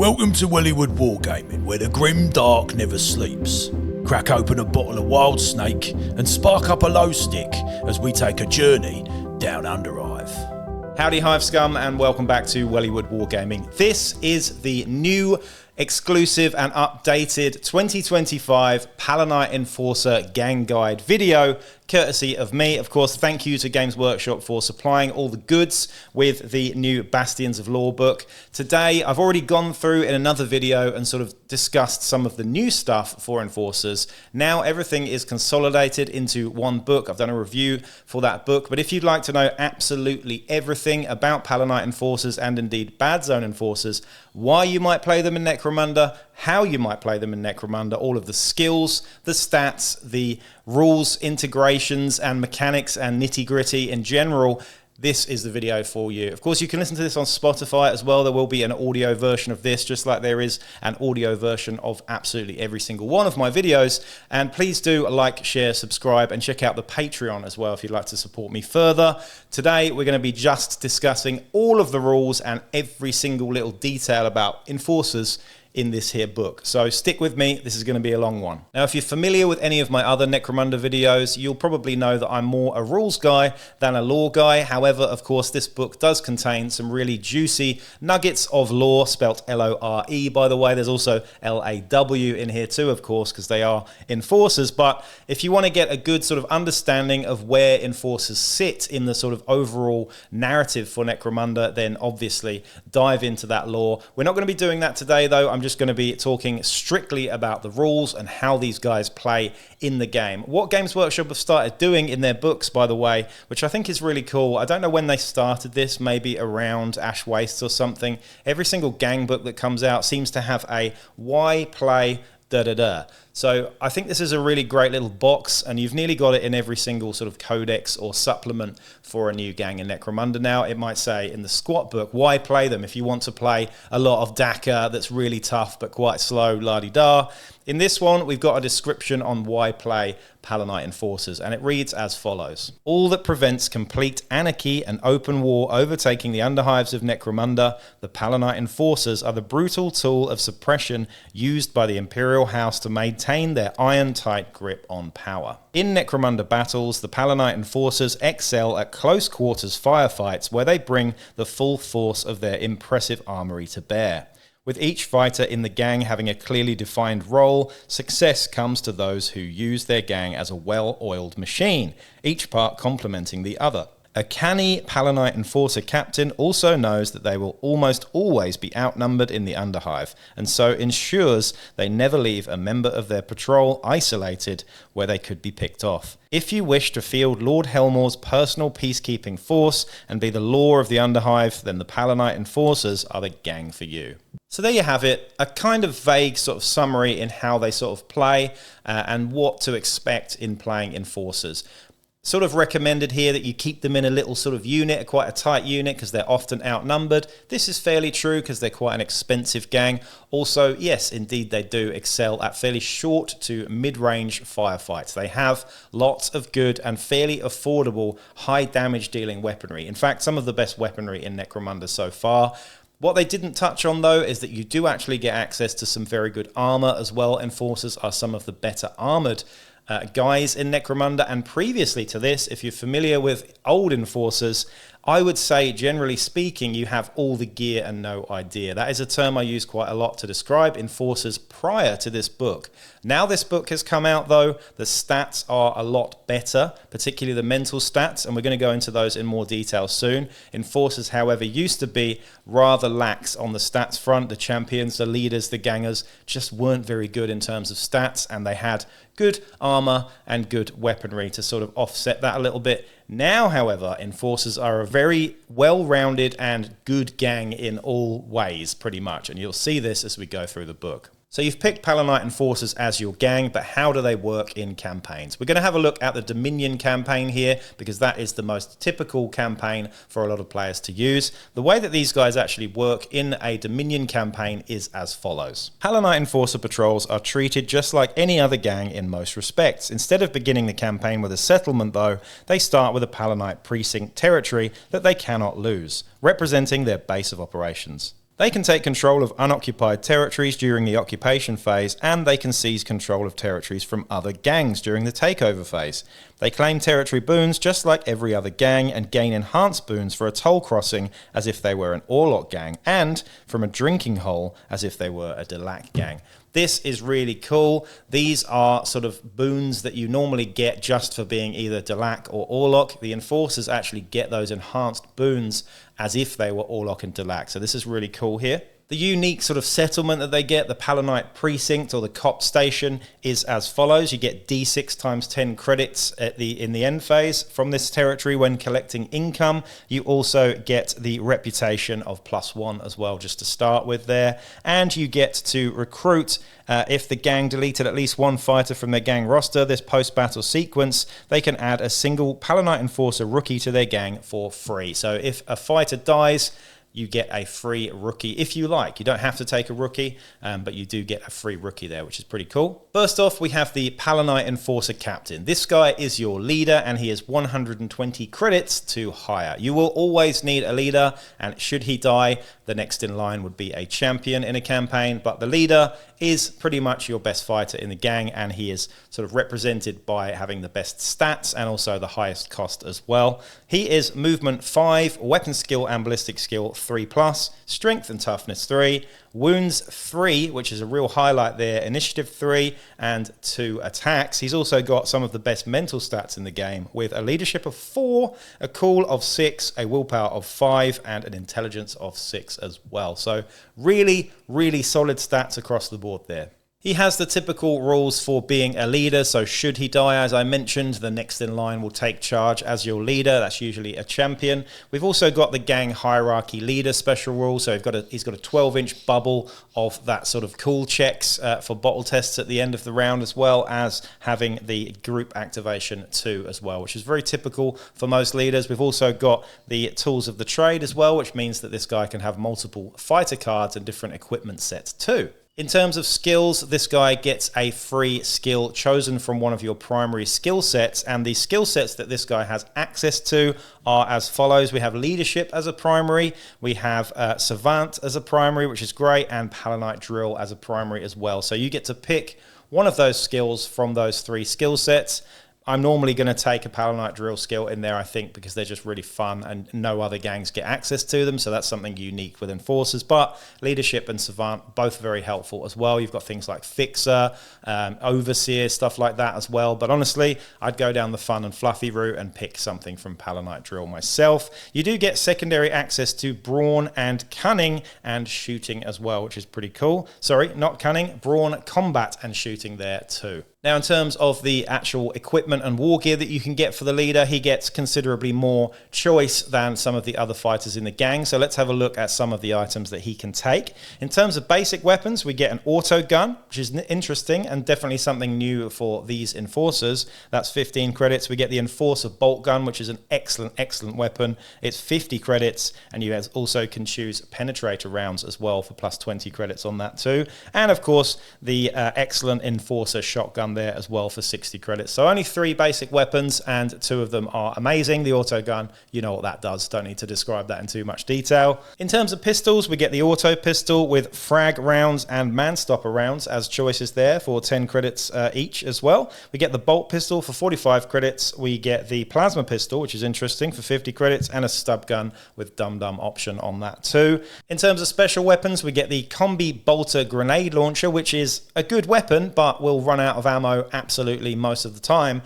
Welcome to Wellywood Wargaming, where the grim dark never sleeps. Crack open a bottle of Wild Snake and spark up a low stick as we take a journey down under Hive. Howdy Hive Scum, and welcome back to Wellywood Wargaming. This is the new exclusive and updated 2025 Palanite Enforcer Gang Guide video, courtesy of me. Of course, thank you to Games Workshop for supplying all the goods with the new Bastions of Law book. Today, I've already gone through in another video and sort of discussed some of the new stuff for Enforcers. Now everything is consolidated into one book. I've done a review for that book, but if you'd like to know absolutely everything about Palanite Enforcers and indeed Badzone Enforcers, why you might play them in Necromunda, how you might play them in Necromunda, all of the skills, the stats, the rules, integrations, and mechanics and nitty-gritty in general, this is the video for you. Of course, you can listen to this on Spotify as well. There will be an audio version of this, just like there is an audio version of absolutely every single one of my videos. And please do like, share, subscribe, and check out the Patreon as well if you'd like to support me further. Today, we're going to be just discussing all of the rules and every single little detail about Enforcers in this here book. So stick with me, this is going to be a long one. Now, if you're familiar with any of my other Necromunda videos, you'll probably know that I'm more a rules guy than a lore guy. However, of course, this book does contain some really juicy nuggets of lore, spelt L-O-R-E, by the way. There's also L-A-W in here too, of course, because they are Enforcers. But if you want to get a good sort of understanding of where Enforcers sit in the sort of overall narrative for Necromunda, then obviously dive into that lore. We're not going to be doing that today, though. I'm just going to be talking strictly about the rules and how these guys play in the game. What Games Workshop have started doing in their books, by the way, which I think is really cool. I don't know when they started this, maybe around Ash Wastes or something. Every single gang book that comes out seems to have a why play da-da-da. So I think this is a really great little box, and you've nearly got it in every single sort of codex or supplement for a new gang in Necromunda now. It might say in the squat book, why play them if you want to play a lot of Daka that's really tough but quite slow, la-di-da. In this one, we've got a description on why play Palanite Enforcers, and it reads as follows. All that prevents complete anarchy and open war overtaking the underhives of Necromunda, the Palanite Enforcers are the brutal tool of suppression used by the Imperial House to maintain their iron-tight grip on power. In Necromunda battles, the Palanite Enforcers excel at close-quarters firefights where they bring the full force of their impressive armory to bear. With each fighter in the gang having a clearly defined role, success comes to those who use their gang as a well-oiled machine, each part complementing the other. A canny Palanite Enforcer Captain also knows that they will almost always be outnumbered in the Underhive, and so ensures they never leave a member of their patrol isolated where they could be picked off. If you wish to field Lord Helmor's personal peacekeeping force and be the law of the Underhive, then the Palanite Enforcers are the gang for you. So there you have it, a kind of vague sort of summary in how they sort of play and what to expect in playing Enforcers. Sort of recommended here that you keep them in a little sort of unit, quite a tight unit, because they're often outnumbered. This is fairly true because they're quite an expensive gang. Also, yes, indeed, they do excel at fairly short to mid-range firefights. They have lots of good and fairly affordable high damage dealing weaponry. In fact, some of the best weaponry in Necromunda so far. What they didn't touch on, though, is that you do actually get access to some very good armor as well. Enforcers are some of the better armored guys in Necromunda, and previously to this, if you're familiar with old Enforcers, I would say, generally speaking, you have all the gear and no idea. That is a term I use quite a lot to describe Enforcers prior to this book. Now this book has come out, though, the stats are a lot better, particularly the mental stats, and we're going to go into those in more detail soon. Enforcers, however, used to be rather lax on the stats front. The champions, the leaders, the gangers just weren't very good in terms of stats, and they had good armor and good weaponry to sort of offset that a little bit. Now, however, Enforcers are a very well-rounded and good gang in all ways, pretty much, and you'll see this as we go through the book. So you've picked Palanite Enforcers as your gang, but how do they work in campaigns? We're going to have a look at the Dominion campaign here, because that is the most typical campaign for a lot of players to use. The way that these guys actually work in a Dominion campaign is as follows. Palanite Enforcer patrols are treated just like any other gang in most respects. Instead of beginning the campaign with a settlement, though, they start with a Palanite precinct territory that they cannot lose, representing their base of operations. They can take control of unoccupied territories during the occupation phase, and they can seize control of territories from other gangs during the takeover phase. They claim territory boons just like every other gang and gain enhanced boons for a toll crossing as if they were an Orlok gang, and from a drinking hole as if they were a Delac gang. This is really cool. These are sort of boons that you normally get just for being either Delac or Orlok. The Enforcers actually get those enhanced boons as if they were Orlok and Delac. So this is really cool here. The unique sort of settlement that they get, the Palanite Precinct or the COP Station, is as follows. You get D6 times 10 credits in the end phase from this territory when collecting income. You also get the reputation of +1 as well, just to start with there. And you get to recruit, if the gang deleted at least one fighter from their gang roster, this post-battle sequence, they can add a single Palanite Enforcer rookie to their gang for free. So if a fighter dies, you get a free rookie if you like. You don't have to take a rookie, but you do get a free rookie there, which is pretty cool. First off, we have the Palanite Enforcer Captain. This guy is your leader, and he has 120 credits to hire. You will always need a leader, and should he die, the next in line would be a champion in a campaign, but the leader is pretty much your best fighter in the gang, and he is sort of represented by having the best stats and also the highest cost as well. He is movement 5, weapon skill and ballistic skill 3+, strength and toughness 3, wounds 3, which is a real highlight there, initiative 3, and 2 attacks. He's also got some of the best mental stats in the game, with a leadership of 4, a cool of 6, a willpower of 5, and an intelligence of 6 as well. So really, really solid stats across the board there. He has the typical rules for being a leader, so should he die, as I mentioned, the next in line will take charge as your leader. That's usually a champion. We've also got the gang hierarchy leader special rule, so he's got a 12-inch bubble of that sort of cool checks for bottle tests at the end of the round, as well as having the group activation too as well, which is very typical for most leaders. We've also got the tools of the trade as well, which means that this guy can have multiple fighter cards and different equipment sets too. In terms of skills, this guy gets a free skill chosen from one of your primary skill sets, and the skill sets that this guy has access to are as follows. We have leadership as a primary, we have savant as a primary, which is great, and Palanite drill as a primary as well. So you get to pick one of those skills from those 3 skill sets. I'm normally going to take a Palanite drill skill in there, I think, because they're just really fun and no other gangs get access to them. So that's something unique with Enforcers. But leadership and savant, both very helpful as well. You've got things like fixer, overseer, stuff like that as well. But honestly, I'd go down the fun and fluffy route and pick something from Palanite drill myself. You do get secondary access to brawn and cunning and shooting as well, which is pretty cool. Sorry, not cunning, brawn, combat and shooting there too. Now, in terms of the actual equipment and war gear that you can get for the leader, he gets considerably more choice than some of the other fighters in the gang. So let's have a look at some of the items that he can take. In terms of basic weapons, we get an auto gun, which is interesting and definitely something new for these Enforcers. That's 15 credits. We get the Enforcer bolt gun, which is an excellent, excellent weapon. It's 50 credits, and you also can choose penetrator rounds as well for plus 20 credits on that too. And of course, the excellent Enforcer shotgun there as well for 60 credits. So only 3 basic weapons, and 2 of them are amazing. The auto gun, you know what that does. Don't need to describe that in too much detail. In terms of pistols, we get the auto pistol with frag rounds and man stopper rounds as choices there for 10 credits each as well. We get the bolt pistol for 45 credits. We get the plasma pistol, which is interesting, for 50 credits, and a stub gun with dum-dum option on that too. In terms of special weapons, we get the combi bolter grenade launcher, which is a good weapon, but will run out of ammo absolutely most of the time.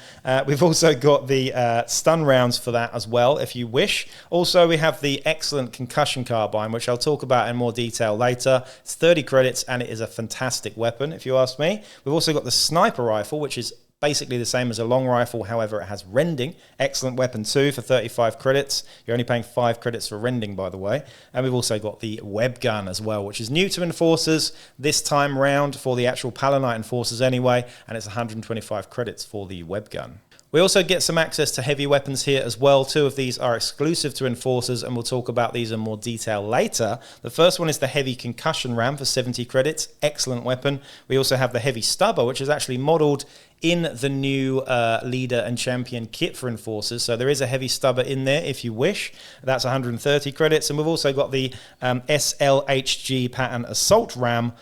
We've also got the stun rounds for that as well, if you wish. Also, we have the excellent concussion carbine, which I'll talk about in more detail later. It's 30 credits, and it is a fantastic weapon, if you ask me. We've also got the sniper rifle, which is basically the same as a long rifle, however it has rending. Excellent weapon too for 35 credits. You're only paying 5 credits for rending, by the way. And we've also got the web gun as well, which is new to Enforcers this time round for the actual Palanite Enforcers anyway, and it's 125 credits for the web gun. We also get some access to heavy weapons here as well. 2 of these are exclusive to Enforcers, and we'll talk about these in more detail later. The first one is the heavy concussion ram for 70 credits. Excellent weapon. We also have the heavy stubber, which is actually modelled in the new leader and champion kit for Enforcers. So there is a heavy stubber in there if you wish. That's 130 credits. And we've also got the SLHG pattern assault ram,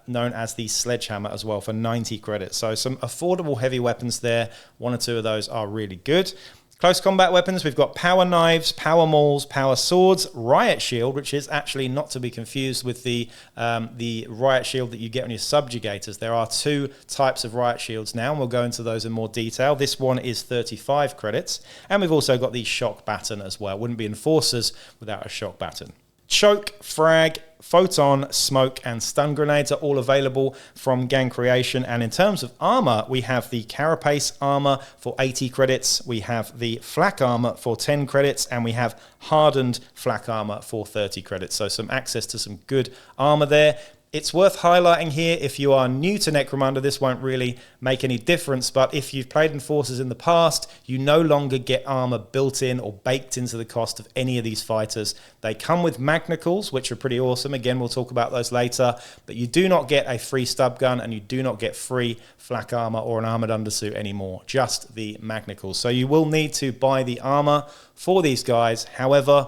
known as the Sledgehammer as well, for 90 credits. So some affordable heavy weapons there. One or two of those are really good. Close combat weapons, we've got power knives, power mauls, power swords, riot shield, which is actually not to be confused with the riot shield that you get on your subjugators. There are two types of riot shields now, and we'll go into those in more detail. This one is 35 credits, and we've also got the shock baton as well. Wouldn't be Enforcers without a shock baton. Choke, frag, photon, smoke, and stun grenades are all available from Gang Creation. And in terms of armor, we have the Carapace armor for 80 credits, we have the Flak armor for 10 credits, and we have hardened Flak armor for 30 credits. So some access to some good armor there. It's worth highlighting here, if you are new to Necromunda, this won't really make any difference, but if you've played Enforcers in the past, you no longer get armor built in or baked into the cost of any of these fighters. They come with Magnicals, which are pretty awesome. Again, we'll talk about those later, but you do not get a free stub gun, and you do not get free flak armor or an armored undersuit anymore, just the Magnicals. So you will need to buy the armor for these guys. However,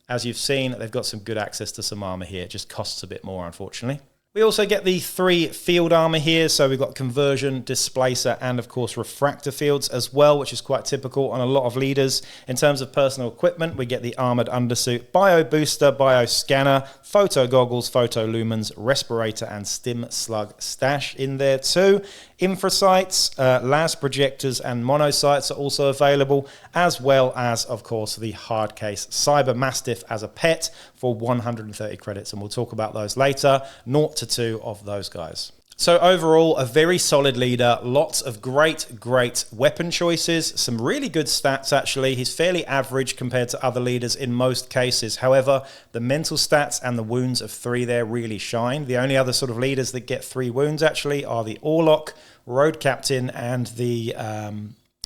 as you've seen, they've got some good access to some armor here. It just costs a bit more, unfortunately. We also get the 3 field armor here. So we've got conversion, displacer, and of course refractor fields as well, which is quite typical on a lot of leaders. In terms of personal equipment, we get the armored undersuit, bio booster, bio scanner, photo goggles, photo lumens, respirator, and stim slug stash in there too. Infrasights, las projectors, and monosights are also available, as well as, of course, the hard case Cyber Mastiff as a pet for 130 credits, and we'll talk about those later. 0 to 2 of those guys. So overall, a very solid leader, lots of great weapon choices, some really good stats actually. He's fairly average compared to other leaders in most cases. However, the mental stats and the wounds of 3 there really shine. The only other sort of leaders that get 3 wounds actually are the Orlok, Road Captain, and the,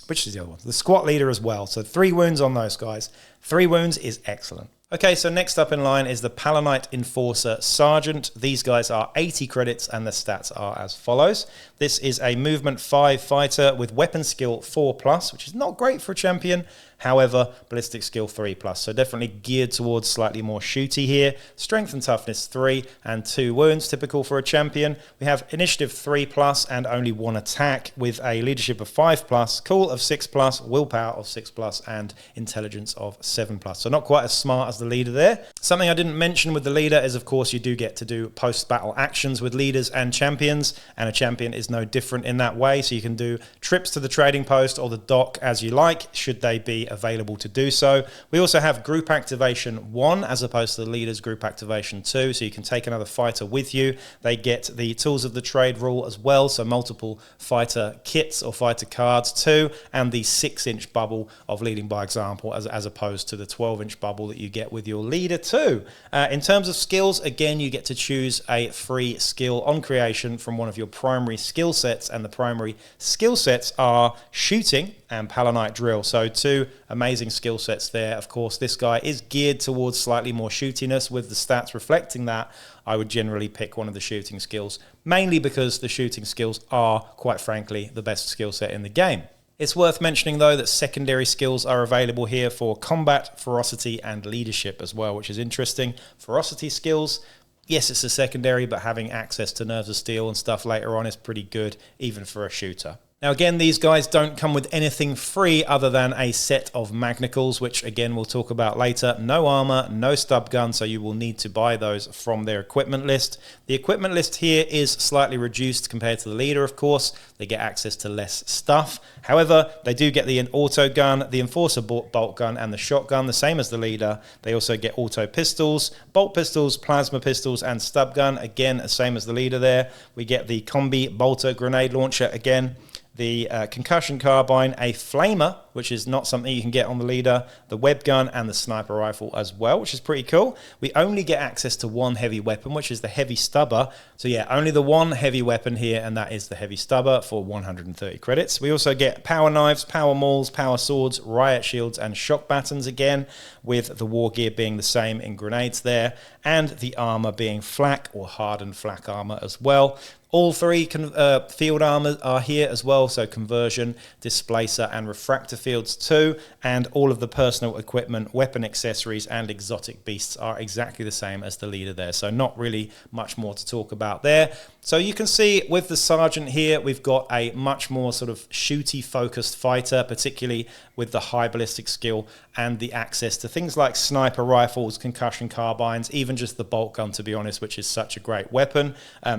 which is the other one? The Squat leader as well. So 3 wounds on those guys. 3 wounds is excellent. Okay, so next up in line is the Palanite Enforcer Sergeant. These guys are 80 credits, and the stats are as follows. This is a movement 5 fighter with weapon skill 4+, which is not great for a champion. However, ballistic skill 3+, so definitely geared towards slightly more shooty here. Strength and toughness 3 and 2 wounds, typical for a champion. We have initiative 3+ and only 1 attack, with a leadership of 5+, cool of 6+, willpower of 6+, and intelligence of 7+. So not quite as smart as the leader there. Something I didn't mention with the leader is, of course, you do get to do post-battle actions with leaders and champions, and a champion is no different in that way. So you can do trips to the trading post or the dock as you like, should they be available to do so. We also have group activation 1 as opposed to the leader's group activation 2, so you can take another fighter with you. They get the tools of the trade rule as well, so multiple fighter kits or fighter cards too, and the 6-inch bubble of leading by example as opposed to the 12-inch bubble that you get with your leader too. In terms of skills, again, you get to choose a free skill on creation from one of your primary skill sets, and the primary skill sets are shooting and Palanite drill. So 2 amazing skill sets there. Of course, this guy is geared towards slightly more shootiness, with the stats reflecting that. I would generally pick one of the shooting skills, mainly because the shooting skills are, quite frankly, the best skill set in the game. It's worth mentioning, though, that secondary skills are available here for combat, ferocity, and leadership as well, which is interesting. Ferocity skills, yes, it's a secondary, but having access to Nerves of Steel and stuff later on is pretty good, even for a shooter. Now again, these guys don't come with anything free other than a set of Magnicals, which again we'll talk about later. No armor, no stub gun, so you will need to buy those from their equipment list. The equipment list here is slightly reduced compared to the leader, of course. They get access to less stuff. However, they do get the auto gun, the Enforcer bolt gun, and the shotgun, the same as the leader. They also get auto pistols, bolt pistols, plasma pistols, and stub gun, again, the same as the leader there. We get the combi bolter grenade launcher again, the concussion carbine, a flamer, which is not something you can get on the leader, the web gun, and the sniper rifle as well, which is pretty cool. We only get access to one heavy weapon, which is the heavy stubber. So yeah, only the one heavy weapon here, and that is the heavy stubber for 130 credits. We also get power knives, power mauls, power swords, riot shields, and shock batons again, with the war gear being the same in grenades there, and the armor being flak or hardened flak armor as well. All three field armor are here as well, so conversion, displacer, and refractor fields too, and all of the personal equipment, weapon accessories, and exotic beasts are exactly the same as the leader there, so not really much more to talk about there. So you can see with the Sergeant here, we've got a much more sort of shooty focused fighter, particularly with the high ballistic skill and the access to things like sniper rifles, concussion carbines, even just the bolt gun, to be honest, which is such a great weapon.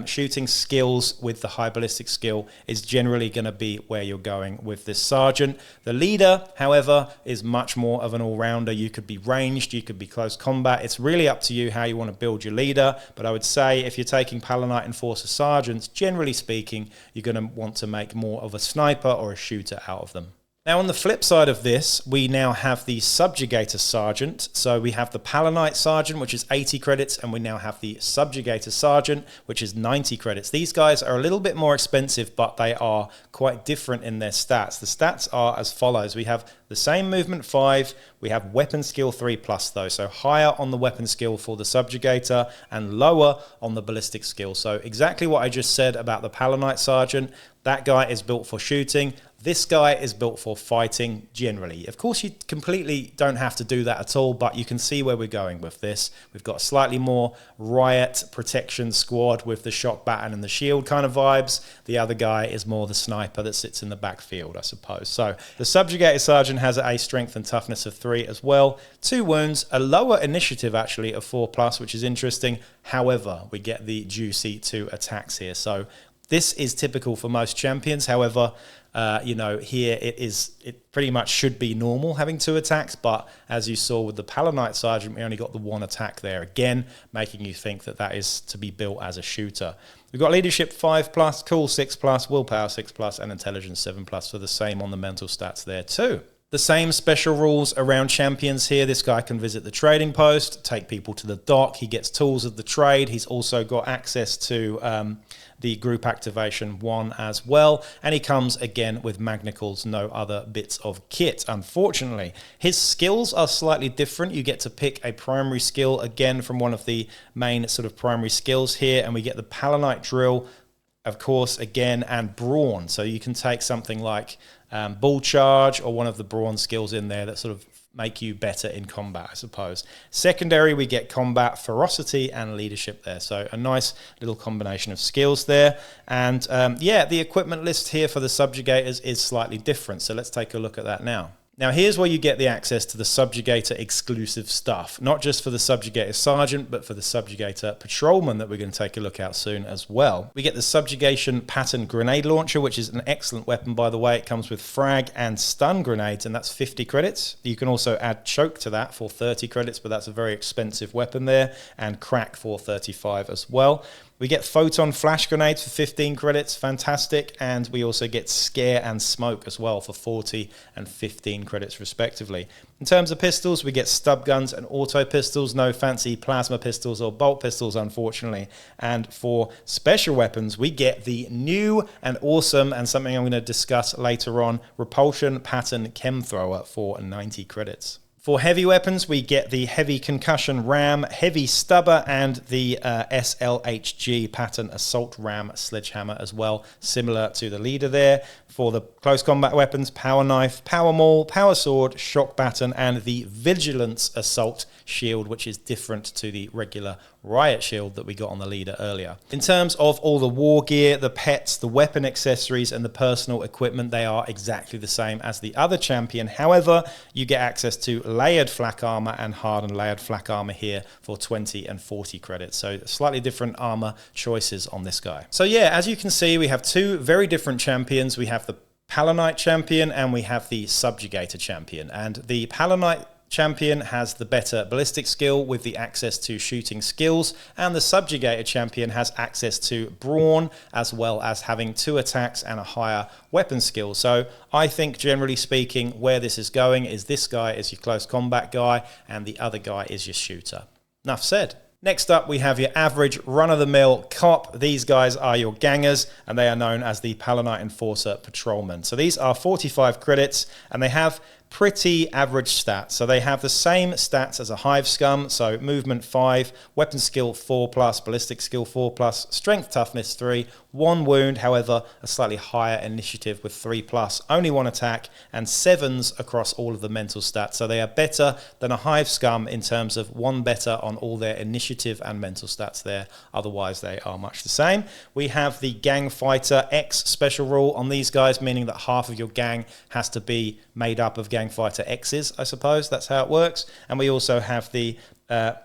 Shooting skills with the high ballistic skill is generally going to be where you're going with this Sergeant. The leader, however, is much more of an all-rounder. You could be ranged, you could be close combat. It's really up to you how you want to build your leader, but I would say if you're taking Palanite Enforcer Sergeants, generally speaking, you're going to want to make more of a sniper or a shooter out of them. Now, on the flip side of this, we now have the Subjugator Sergeant. So we have the Palanite Sergeant, which is 80 credits, and we now have the Subjugator Sergeant, which is 90 credits. These guys are a little bit more expensive, but they are quite different in their stats. The stats are as follows. We have the same movement 5, we have weapon skill 3+ though, so higher on the weapon skill for the Subjugator and lower on the ballistic skill. So exactly what I just said about the Palanite Sergeant, that guy is built for shooting. This guy is built for fighting generally. Of course, you completely don't have to do that at all, but you can see where we're going with this. We've got a slightly more riot protection squad with the shock baton and the shield kind of vibes. The other guy is more the sniper that sits in the backfield, I suppose. So the Subjugator Sergeant has a strength and toughness of 3 as well. 2 wounds, a lower initiative actually of 4+, which is interesting. However, we get the juicy 2 attacks here. So this is typical for most champions. However, here it pretty much should be normal having 2 attacks, but as you saw with the Palanite Sergeant, we only got the 1 attack there, again, making you think that that is to be built as a shooter. We've got leadership 5+, cool 6+, willpower 6+, and intelligence 7+, so the same on the mental stats there too. The same special rules around champions here. This guy can visit the trading post, take people to the dock. He gets tools of the trade. He's also got access to the group activation 1 as well. And he comes again with magnicals, no other bits of kit, unfortunately. His skills are slightly different. You get to pick a primary skill again from one of the main sort of primary skills here. And we get the Palanite drill, of course, again, and brawn. So you can take something like bull charge or one of the brawn skills in there that sort of make you better in combat, I suppose. Secondary, we get combat, ferocity, and leadership there. So a nice little combination of skills there. And the equipment list here for the Subjugators is slightly different. So let's take a look at that now. Now, here's where you get the access to the Subjugator exclusive stuff, not just for the Subjugator Sergeant, but for the Subjugator Patrolmen that we're going to take a look at soon as well. We get the Subjugation Pattern Grenade Launcher, which is an excellent weapon, by the way. It comes with frag and stun grenades, and that's 50 credits. You can also add choke to that for 30 credits, but that's a very expensive weapon there, and crack for 35 as well. We get photon flash grenades for 15 credits, fantastic, and we also get scare and smoke as well for 40 and 15 credits respectively. In terms of pistols, we get stub guns and auto pistols, no fancy plasma pistols or bolt pistols, unfortunately. And for special weapons, we get the new and awesome, and something I'm going to discuss later on, Repulsion Pattern Chem Thrower for 90 credits. For heavy weapons, we get the Heavy Concussion Ram, Heavy Stubber, and the SLHG Pattern Assault Ram Sledgehammer as well, similar to the leader there. For the close combat weapons, Power Knife, Power Maul, Power Sword, Shock Baton, and the Vigilance Assault Shield, which is different to the regular Riot Shield that we got on the leader earlier. In terms of all the war gear, the pets, the weapon accessories, and the personal equipment, they are exactly the same as the other champion. However, you get access to layered flak armor and hardened layered flak armor here for 20 and 40 credits. So slightly different armor choices on this guy. So yeah, as you can see, we have 2 very different champions. We have the Palanite champion and we have the Subjugator champion. And the Palanite champion has the better ballistic skill with the access to shooting skills, and the Subjugator champion has access to brawn as well as having 2 attacks and a higher weapon skill. So I think generally speaking where this is going is this guy is your close combat guy and the other guy is your shooter. Enough said. Next up, we have your average run-of-the-mill cop. These guys are your gangers, and they are known as the Palanite Enforcer Patrolmen. So these are 45 credits, and they have pretty average stats. So they have the same stats as a Hive Scum, so movement 5, weapon skill 4+, ballistic skill 4+, strength toughness 3, 1 wound, however, a slightly higher initiative with 3+, only 1 attack, and 7s across all of the mental stats. So they are better than a Hive Scum in terms of 1 better on all their initiative and mental stats there. Otherwise, they are much the same. We have the Gang Fighter X special rule on these guys, meaning that half of your gang has to be made up of Gang Fighter X's, I suppose. That's how it works. And we also have the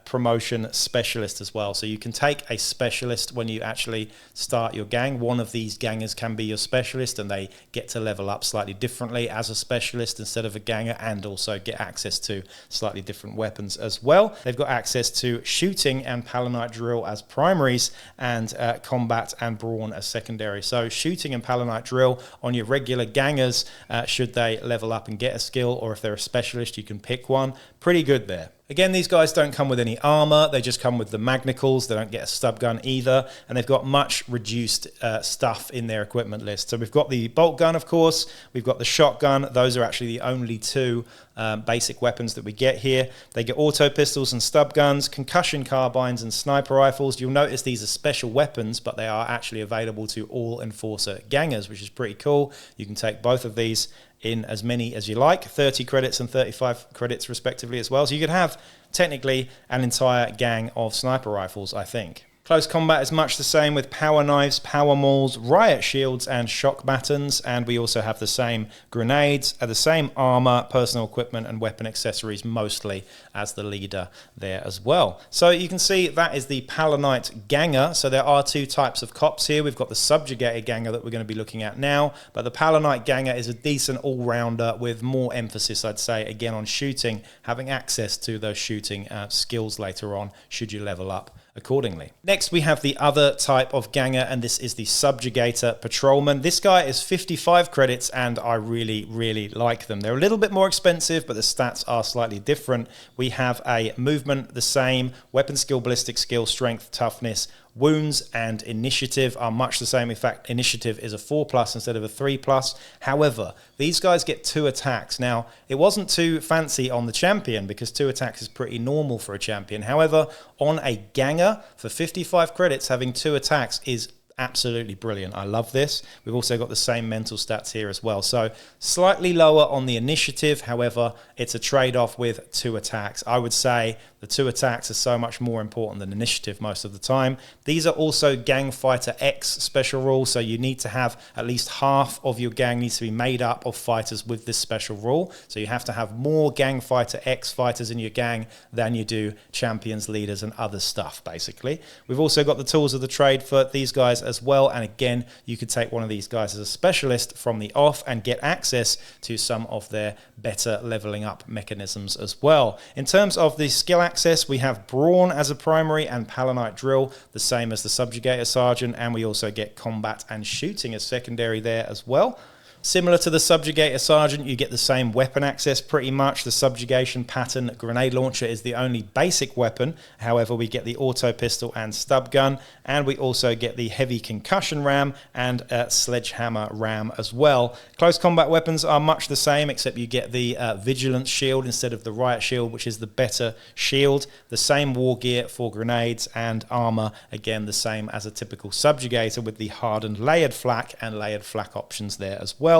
promotion specialist as well. So you can take a specialist when you actually start your gang. One of these gangers can be your specialist, and they get to level up slightly differently as a specialist instead of a ganger, and also get access to slightly different weapons as well. They've got access to shooting and Palanite drill as primaries, and combat and brawn as secondary. So shooting and Palanite drill on your regular gangers, should they level up and get a skill, or if they're a specialist, you can pick one. Pretty good there. Again, these guys don't come with any armor. They just come with the magnicals. They don't get a stub gun either. And they've got much reduced stuff in their equipment list. So we've got the bolt gun, of course. We've got the shotgun. Those are actually the only 2 basic weapons that we get here. They get auto pistols and stub guns, concussion carbines and sniper rifles. You'll notice these are special weapons, but they are actually available to all Enforcer gangers, which is pretty cool. You can take both of these in as many as you like, 30 credits and 35 credits respectively as well. So you could have technically an entire gang of sniper rifles, I think. Close combat is much the same with power knives, power mauls, riot shields and shock batons, and we also have the same grenades, the same armor, personal equipment and weapon accessories mostly as the leader there as well. So you can see that is the Palanite Ganger. So there are 2 types of cops here. We've got the Subjugator Ganger that we're going to be looking at now, but the Palanite Ganger is a decent all-rounder with more emphasis, I'd say, again on shooting, having access to those shooting skills later on should you level up accordingly. Next, we have the other type of ganger, and this is the Subjugator Patrolmen. This guy is 55 credits, and I really, really like them. They're a little bit more expensive, but the stats are slightly different. We have a movement the same, weapon skill, ballistic skill, strength, toughness, wounds and initiative are much the same. In fact, initiative is a 4+ instead of a 3+. However, these guys get 2 attacks. Now, it wasn't too fancy on the champion because 2 attacks is pretty normal for a champion. However, on a ganger, for 55 credits, having 2 attacks is absolutely brilliant. I love this. We've also got the same mental stats here as well. So slightly lower on the initiative. However, it's a trade-off with 2 attacks. I would say the 2 attacks are so much more important than initiative most of the time. These are also Gang Fighter X special rule. So you need to have at least half of your gang needs to be made up of fighters with this special rule. So you have to have more Gang Fighter X fighters in your gang than you do champions, leaders, and other stuff, basically. We've also got the tools of the trade for these guys as well, and again you could take one of these guys as a specialist from the off and get access to some of their better leveling up mechanisms as well. In terms of the skill access, we have brawn as a primary and Palanite drill, the same as the Subjugator Sergeant, and we also get combat and shooting as secondary there as well. Similar to the Subjugator Sergeant, you get the same weapon access pretty much. The subjugation pattern grenade launcher is the only basic weapon. However, we get the auto pistol and stub gun, and we also get the heavy concussion ram and sledgehammer ram as well. Close combat weapons are much the same, except you get the vigilance shield instead of the riot shield, which is the better shield. The same war gear for grenades and armor, again the same as a typical subjugator with the hardened layered flak and layered flak options there as well.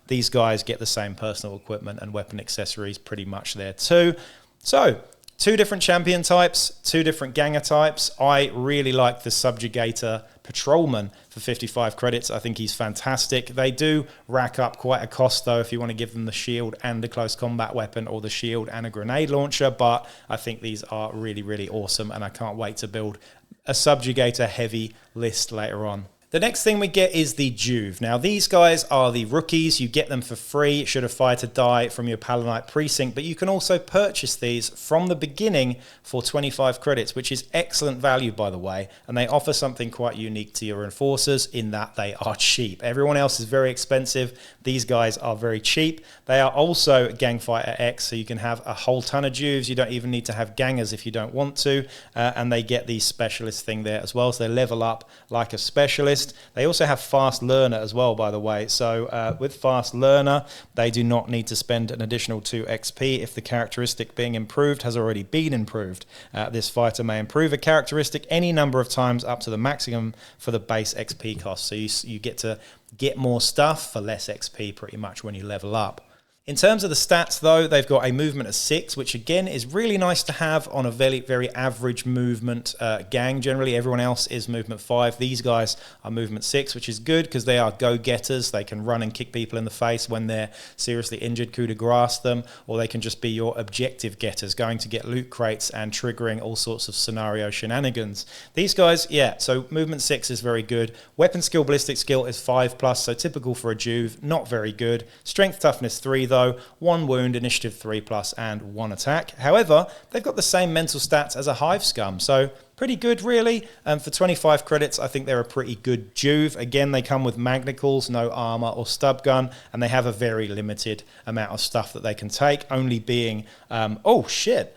These guys get the same personal equipment and weapon accessories pretty much there too. So, 2 different champion types, 2 different ganger types. I really like the Subjugator Patrolmen for 55 credits. I think he's fantastic. They do rack up quite a cost though if you want to give them the shield and the close combat weapon, or the shield and a grenade launcher, but I think these are really, really awesome, and I can't wait to build a Subjugator heavy list later on. The next thing we get is the Juve. Now, these guys are the rookies. You get them for free should a fighter die from your Palanite precinct, but you can also purchase these from the beginning for 25 credits, which is excellent value, by the way, and they offer something quite unique to your enforcers in that they are cheap. Everyone else is very expensive. These guys are very cheap. They are also Gangfighter X, so you can have a whole ton of Juves. You don't even need to have gangers if you don't want to, and they get the specialist thing there as well, so they level up like a specialist. They also have Fast Learner as well, by the way. So with Fast Learner, they do not need to spend an additional 2 XP if the characteristic being improved has already been improved. This fighter may improve a characteristic any number of times up to the maximum for the base XP cost. So you get to get more stuff for less XP pretty much when you level up. In terms of the stats, though, they've got a movement of 6, which again is really nice to have on a very, very average movement gang. Generally, everyone else is movement 5. These guys are movement 6, which is good because they are go-getters. They can run and kick people in the face when they're seriously injured, coup de grace them, or they can just be your objective getters, going to get loot crates and triggering all sorts of scenario shenanigans. These guys, yeah, so movement 6 is very good. Weapon skill, ballistic skill is 5+, so typical for a Juve, not very good. Strength, toughness 3, though, 1 wound, initiative 3+, and 1 attack. However, they've got the same mental stats as a Hive Scum, so pretty good, really. For 25 credits, I think they're a pretty good Juve. Again, they come with magnicals, no armor or stub gun, and they have a very limited amount of stuff that they can take, only being... oh, shit.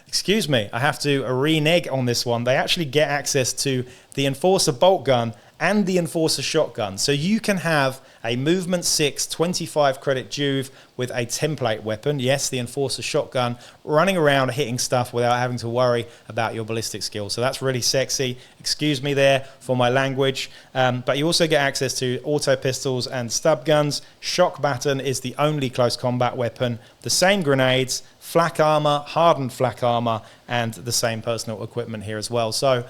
Excuse me, I have to renege on this one. They actually get access to the Enforcer bolt gun and the Enforcer shotgun. So you can have a movement 6, 25 credit Juve with a template weapon. Yes, the Enforcer shotgun, running around hitting stuff without having to worry about your ballistic skill. So that's really sexy. Excuse me there for my language. But you also get access to auto pistols and stub guns. Shock baton is the only close combat weapon. The same grenades, flak armor, hardened flak armor, and the same personal equipment here as well. So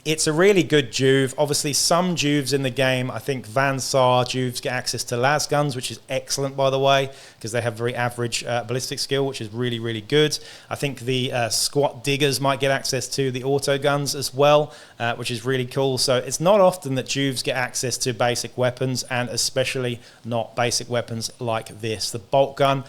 it's a really good Juve. Obviously, some Juves in the game, I think Van Saar Juves get access to las guns, which is excellent, by the way, because they have very average ballistic skill, which is really, really good. I think the squat diggers might get access to the auto guns as well, which is really cool. So it's not often that Juves get access to basic weapons, and especially not basic weapons like this. The bolt gun,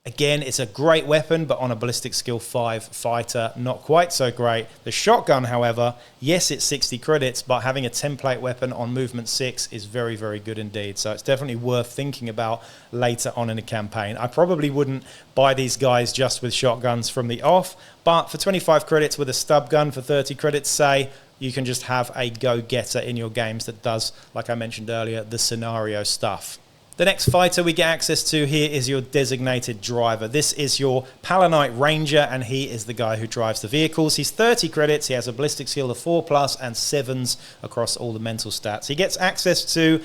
again, it's a great weapon, but on a ballistic skill 5 fighter, not quite so great. The shotgun, however, yes, it's 60 credits, but having a template weapon on movement 6 is very, very good indeed. So it's definitely worth thinking about later on in a campaign. I probably wouldn't buy these guys just with shotguns from the off, but for 25 credits with a stub gun for 30 credits, say, you can just have a go-getter in your games that does, like I mentioned earlier, the scenario stuff. The next fighter we get access to here is your designated driver. This is your Palanite Ranger, and he is the guy who drives the vehicles. He's 30 credits. He has a ballistic skill of 4+ and 7s across all the mental stats. He gets access to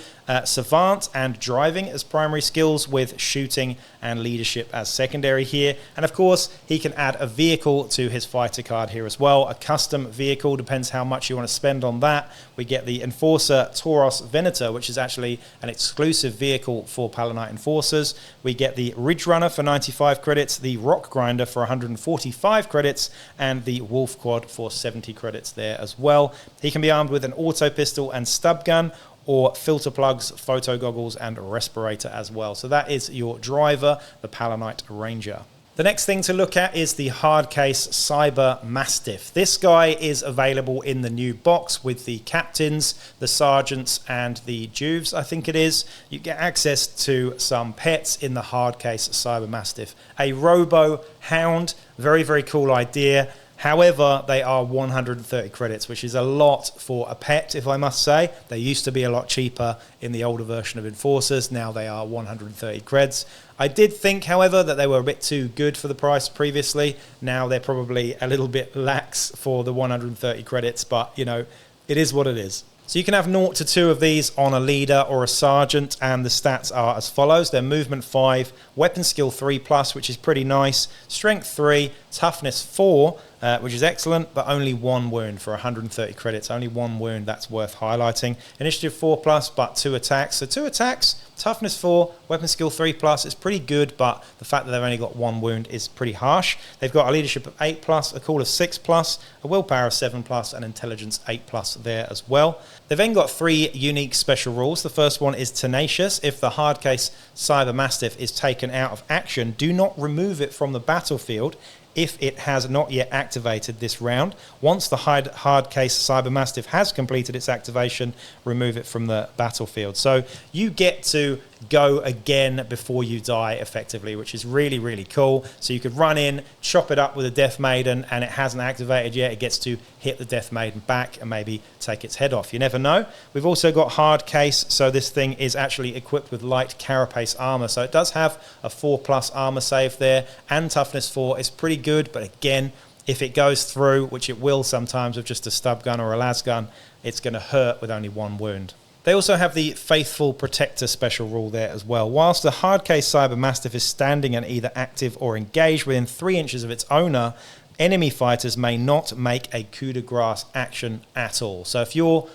Savant and driving as primary skills, with shooting and leadership as secondary here. And of course, he can add a vehicle to his fighter card here as well. A custom vehicle, depends how much you want to spend on that. We get the Enforcer Tauros Venator, which is actually an exclusive vehicle for Palanite Enforcers. We get the Ridge Runner for 95 credits, the Rock Grinder for 145 credits, and the Wolf Quad for 70 credits there as well. He can be armed with an auto pistol and stub gun, or filter plugs, photo goggles, and respirator as well. So that is your driver, the Palanite Ranger. The next thing to look at is the Hardcase Cyber Mastiff. This guy is available in the new box with the Captains, the Sergeants, and the Juves, I think it is. You get access to some pets in the Hardcase Cyber Mastiff. A Robo Hound, very, very cool idea. However, they are 130 credits, which is a lot for a pet, if I must say. They used to be a lot cheaper in the older version of Enforcers. Now they are 130 creds. I did think, however, that they were a bit too good for the price previously. Now they're probably a little bit lax for the 130 credits, but, you know, it is what it is. So you can have 0 to 2 of these on a leader or a sergeant, and the stats are as follows. They're movement 5, weapon skill 3+, which is pretty nice, strength 3, toughness 4, which is excellent, but only 1 wound for 130 credits. Only 1 wound, that's worth highlighting. Initiative 4+, but 2 attacks. So 2 attacks, Toughness 4, weapon skill 3+, it's pretty good, but the fact that they've only got 1 wound is pretty harsh. They've got a leadership of 8+, a cool of 6+, a willpower of 7+, and intelligence 8+ there as well. They've then got 3 unique special rules. The first one is Tenacious. If the hard case Cyber Mastiff is taken out of action, do not remove it from the battlefield if it has not yet activated this round. Once the hard case Cyber Mastiff has completed its activation, remove it from the battlefield. So you get to go again before you die effectively, which is really, really cool. So you could run in, chop it up with a Death Maiden, and it hasn't activated yet. It gets to hit the Death Maiden back and maybe take its head off. You never know. We've also got hard case, so this thing is actually equipped with light carapace armor. So it does have a 4+ armor save there, and toughness 4 is pretty good, but again, if it goes through, which it will sometimes with just a stub gun or a las gun, it's going to hurt with only 1 wound. They also have the Faithful Protector special rule there as well. Whilst the hard case Cyber Mastiff is standing and either active or engaged within 3 inches of its owner, enemy fighters may not make a coup de grace action at all. So if you're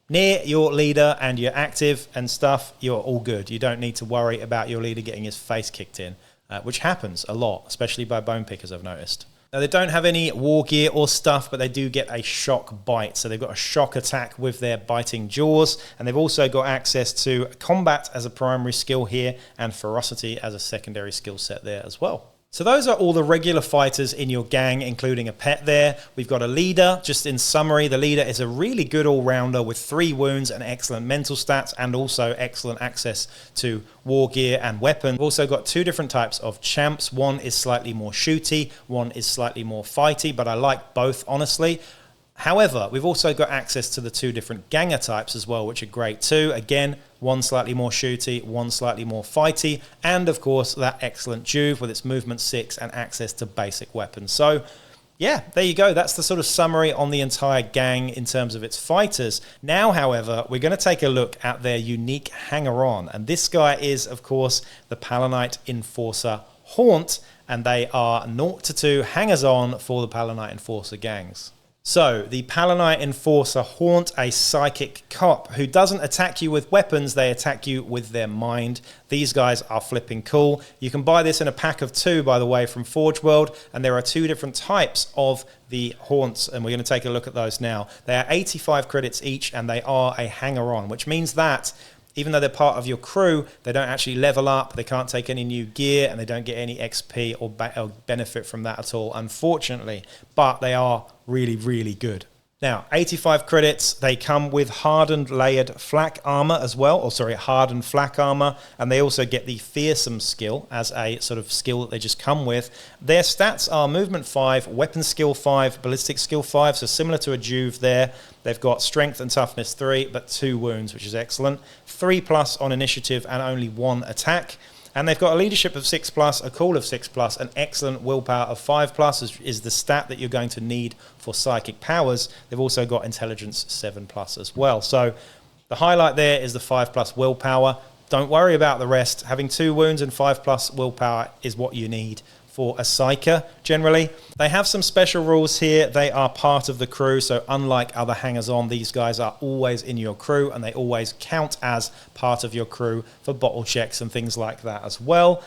near your leader and you're active and stuff, you're all good. You don't need to worry about your leader getting his face kicked in, which happens a lot, especially by bone pickers, I've noticed. Now, they don't have any war gear or stuff, but they do get a shock bite. So they've got a shock attack with their biting jaws, and they've also got access to combat as a primary skill here and ferocity as a secondary skill set there as well. So those are all the regular fighters in your gang, including a pet there. We've got a leader. Just in summary, the leader is a really good all-rounder with 3 wounds and excellent mental stats, and also excellent access to war gear and weapon. We've also got 2 different types of champs. One is slightly more shooty, one is slightly more fighty, but I like both, honestly. However, we've also got access to the 2 different ganger types as well, which are great too. Again, one slightly more shooty, one slightly more fighty, and of course that excellent Juve with its movement 6 and access to basic weapons. So yeah, there you go. That's the sort of summary on the entire gang in terms of its fighters. Now, however, we're going to take a look at their unique hanger-on, and this guy is, of course, the Palanite Enforcer Haunt, and they are 0-2 hangers-on for the Palanite Enforcer gangs. So, the Palanite Enforcer Haunt, a psychic cop who doesn't attack you with weapons, they attack you with their mind. These guys are flipping cool. You can buy this in a pack of 2, by the way, from Forge World, and there are 2 different types of the Haunts, and we're going to take a look at those now. They are 85 credits each, and they are a hanger-on, which means that even though they're part of your crew, they don't actually level up, they can't take any new gear, and they don't get any XP or benefit from that at all, unfortunately. But they are really, really good. Now, 85 credits, they come with hardened layered flak armor as well, hardened flak armor, and they also get the fearsome skill as a sort of skill that they just come with. Their stats are movement 5, weapon skill 5, ballistic skill 5, so similar to a Juve there. They've got strength and toughness 3, but 2 wounds, which is excellent. 3+ on initiative and only 1 attack. And they've got a leadership of 6+, a cool of 6+, an excellent willpower of 5+, is the stat that you're going to need for psychic powers. They've also got intelligence 7+ as well. So the highlight there is the 5+ willpower. Don't worry about the rest. Having 2 wounds and 5+ willpower is what you need for a psyker, generally. They have some special rules here. They are part of the crew, so unlike other hangers-on, these guys are always in your crew, and they always count as part of your crew for bottle checks and things like that as well.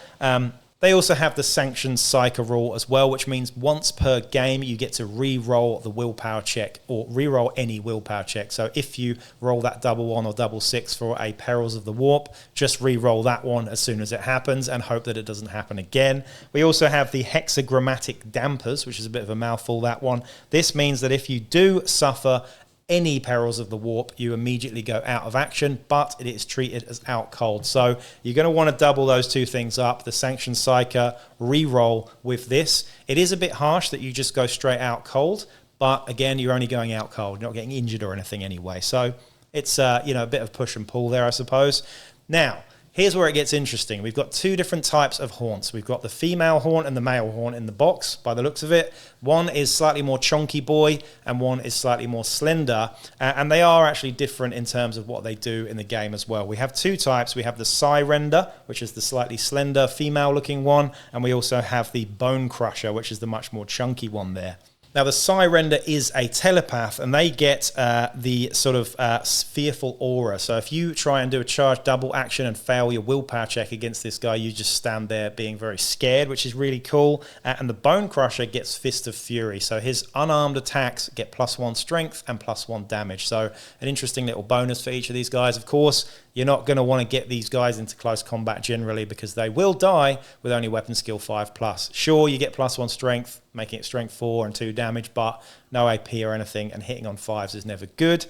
They also have the sanctioned psyker rule as well, which means once per game you get to re-roll the willpower check, or re-roll any willpower check. So if you roll that double 1 or double 6 for a Perils of the Warp, just re-roll that one as soon as it happens and hope that it doesn't happen again. We also have the hexagrammatic dampers, which is a bit of a mouthful, that one. This means that if you do suffer any Perils of the Warp, you immediately go out of action, but it is treated as out cold. So you're going to want to double those 2 things up. The Sanctioned Psyker re-roll with this. It is a bit harsh that you just go straight out cold, but again, you're only going out cold. You're not getting injured or anything anyway. So it's a bit of push and pull there, I suppose. Now, here's where it gets interesting. We've got 2 different types of haunts. We've got the female haunt and the male haunt in the box, by the looks of it. One is slightly more chunky boy, and one is slightly more slender. And they are actually different in terms of what they do in the game as well. We have 2 types. We have the Psyrender, which is the slightly slender female-looking one, and we also have the Bone Crusher, which is the much more chunky one there. Now, the Psyrender is a telepath, and they get the sort of fearful aura. So if you try and do a charge double action and fail your willpower check against this guy, you just stand there being very scared, which is really cool. And the Bone Crusher gets Fist of Fury. So his unarmed attacks get +1 strength and +1 damage. So an interesting little bonus for each of these guys. Of course, you're not going to want to get these guys into close combat generally because they will die with only weapon skill 5+. Sure, you get +1 strength, making it strength 4 and 2 damage, but no AP or anything, and hitting on 5s is never good.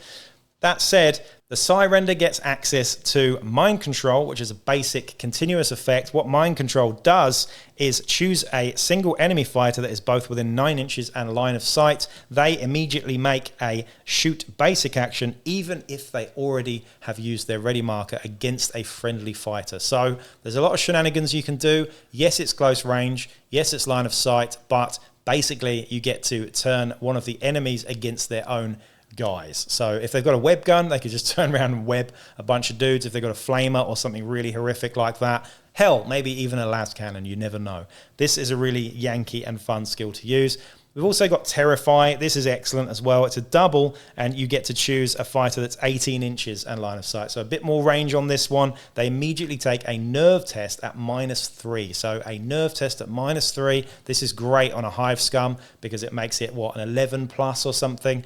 That said, the Psyrender gets access to Mind Control, which is a basic continuous effect. What Mind Control does is choose a single enemy fighter that is both within 9 inches and line of sight. They immediately make a shoot basic action, even if they already have used their ready marker against a friendly fighter. So there's a lot of shenanigans you can do. Yes, it's close range. Yes, it's line of sight, but basically you get to turn one of the enemies against their own guys. So if they've got a web gun, they could just turn around and web a bunch of dudes. If they've got a flamer or something really horrific like that, hell, maybe even a las cannon, you never know. This is a really Yankee and fun skill to use. We've also got Terrify. This is excellent as well. It's a double, and you get to choose a fighter that's 18 inches and line of sight. So a bit more range on this one. They immediately take a nerve test at -3. So a nerve test at -3. This is great on a Hive Scum because it makes it, what, an 11+ or something.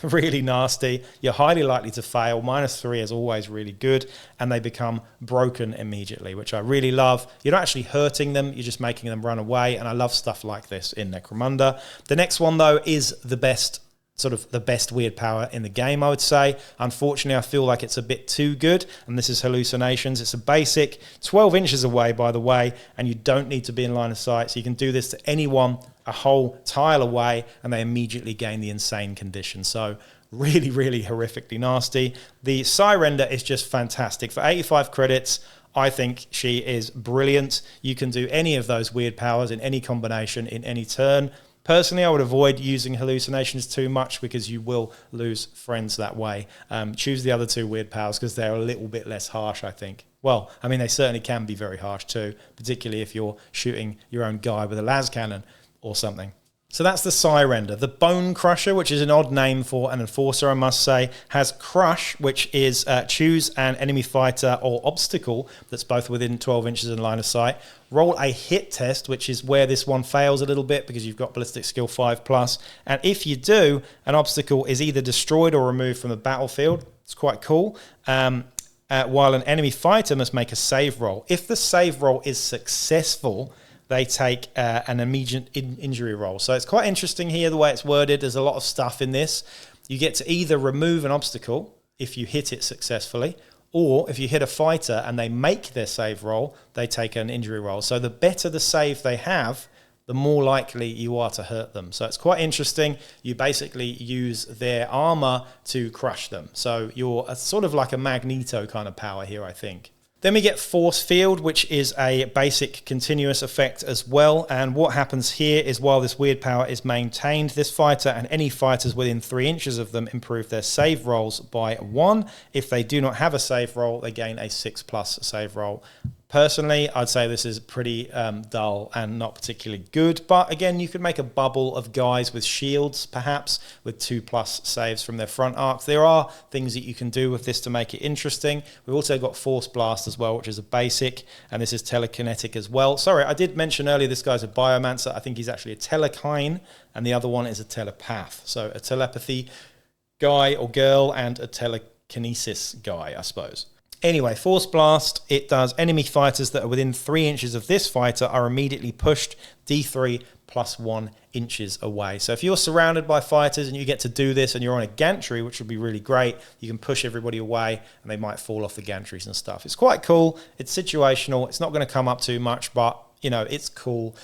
Really nasty. You're highly likely to fail. -3 is always really good, and they become broken immediately, which I really love. You're not actually hurting them. You're just making them run away, and I love stuff like this in Necromunda. The next one, though, is the best weird power in the game, I would say. Unfortunately, I feel like it's a bit too good, and this is Hallucinations. It's a basic, 12 inches away, by the way, and you don't need to be in line of sight, so you can do this to anyone a whole tile away, and they immediately gain the insane condition. So really, really horrifically nasty. The Psyrender is just fantastic. For 85 credits, I think she is brilliant. You can do any of those weird powers in any combination, in any turn. Personally, I would avoid using Hallucinations too much because you will lose friends that way. Choose the other two weird powers because they're a little bit less harsh, I think. Well, I mean, they certainly can be very harsh too, particularly if you're shooting your own guy with a las cannon or something. So that's the Psyrender. The Bone Crusher, which is an odd name for an enforcer, I must say, has Crush, which is choose an enemy fighter or obstacle that's both within 12 inches in line of sight. Roll a hit test, which is where this one fails a little bit because you've got ballistic skill 5+. And if you do, an obstacle is either destroyed or removed from the battlefield. It's quite cool. While an enemy fighter must make a save roll. If the save roll is successful, they take an immediate injury roll. So it's quite interesting here, the way it's worded. There's a lot of stuff in this. You get to either remove an obstacle if you hit it successfully, or if you hit a fighter and they make their save roll, they take an injury roll. So the better the save they have, the more likely you are to hurt them. So it's quite interesting. You basically use their armor to crush them. So you're sort of like a Magneto kind of power here, I think. Then we get Force Field, which is a basic continuous effect as well. And what happens here is while this weird power is maintained, this fighter and any fighters within 3 inches of them improve their save rolls by 1. If they do not have a save roll, they gain a 6+ save roll. Personally, I'd say this is pretty dull and not particularly good. But again, you could make a bubble of guys with shields, perhaps, with 2+ saves from their front arcs. There are things that you can do with this to make it interesting. We've also got Force Blast as well, which is a basic, and this is telekinetic as well. Sorry, I did mention earlier this guy's a biomancer. I think he's actually a telekine, and the other one is a telepath. So a telepathy guy or girl and a telekinesis guy, I suppose. Anyway, Force Blast, it does enemy fighters that are within 3 inches of this fighter are immediately pushed D3 + 1 inches away. So if you're surrounded by fighters and you get to do this and you're on a gantry, which would be really great, you can push everybody away and they might fall off the gantries and stuff. It's quite cool. It's situational. It's not going to come up too much, but, you know, it's cool.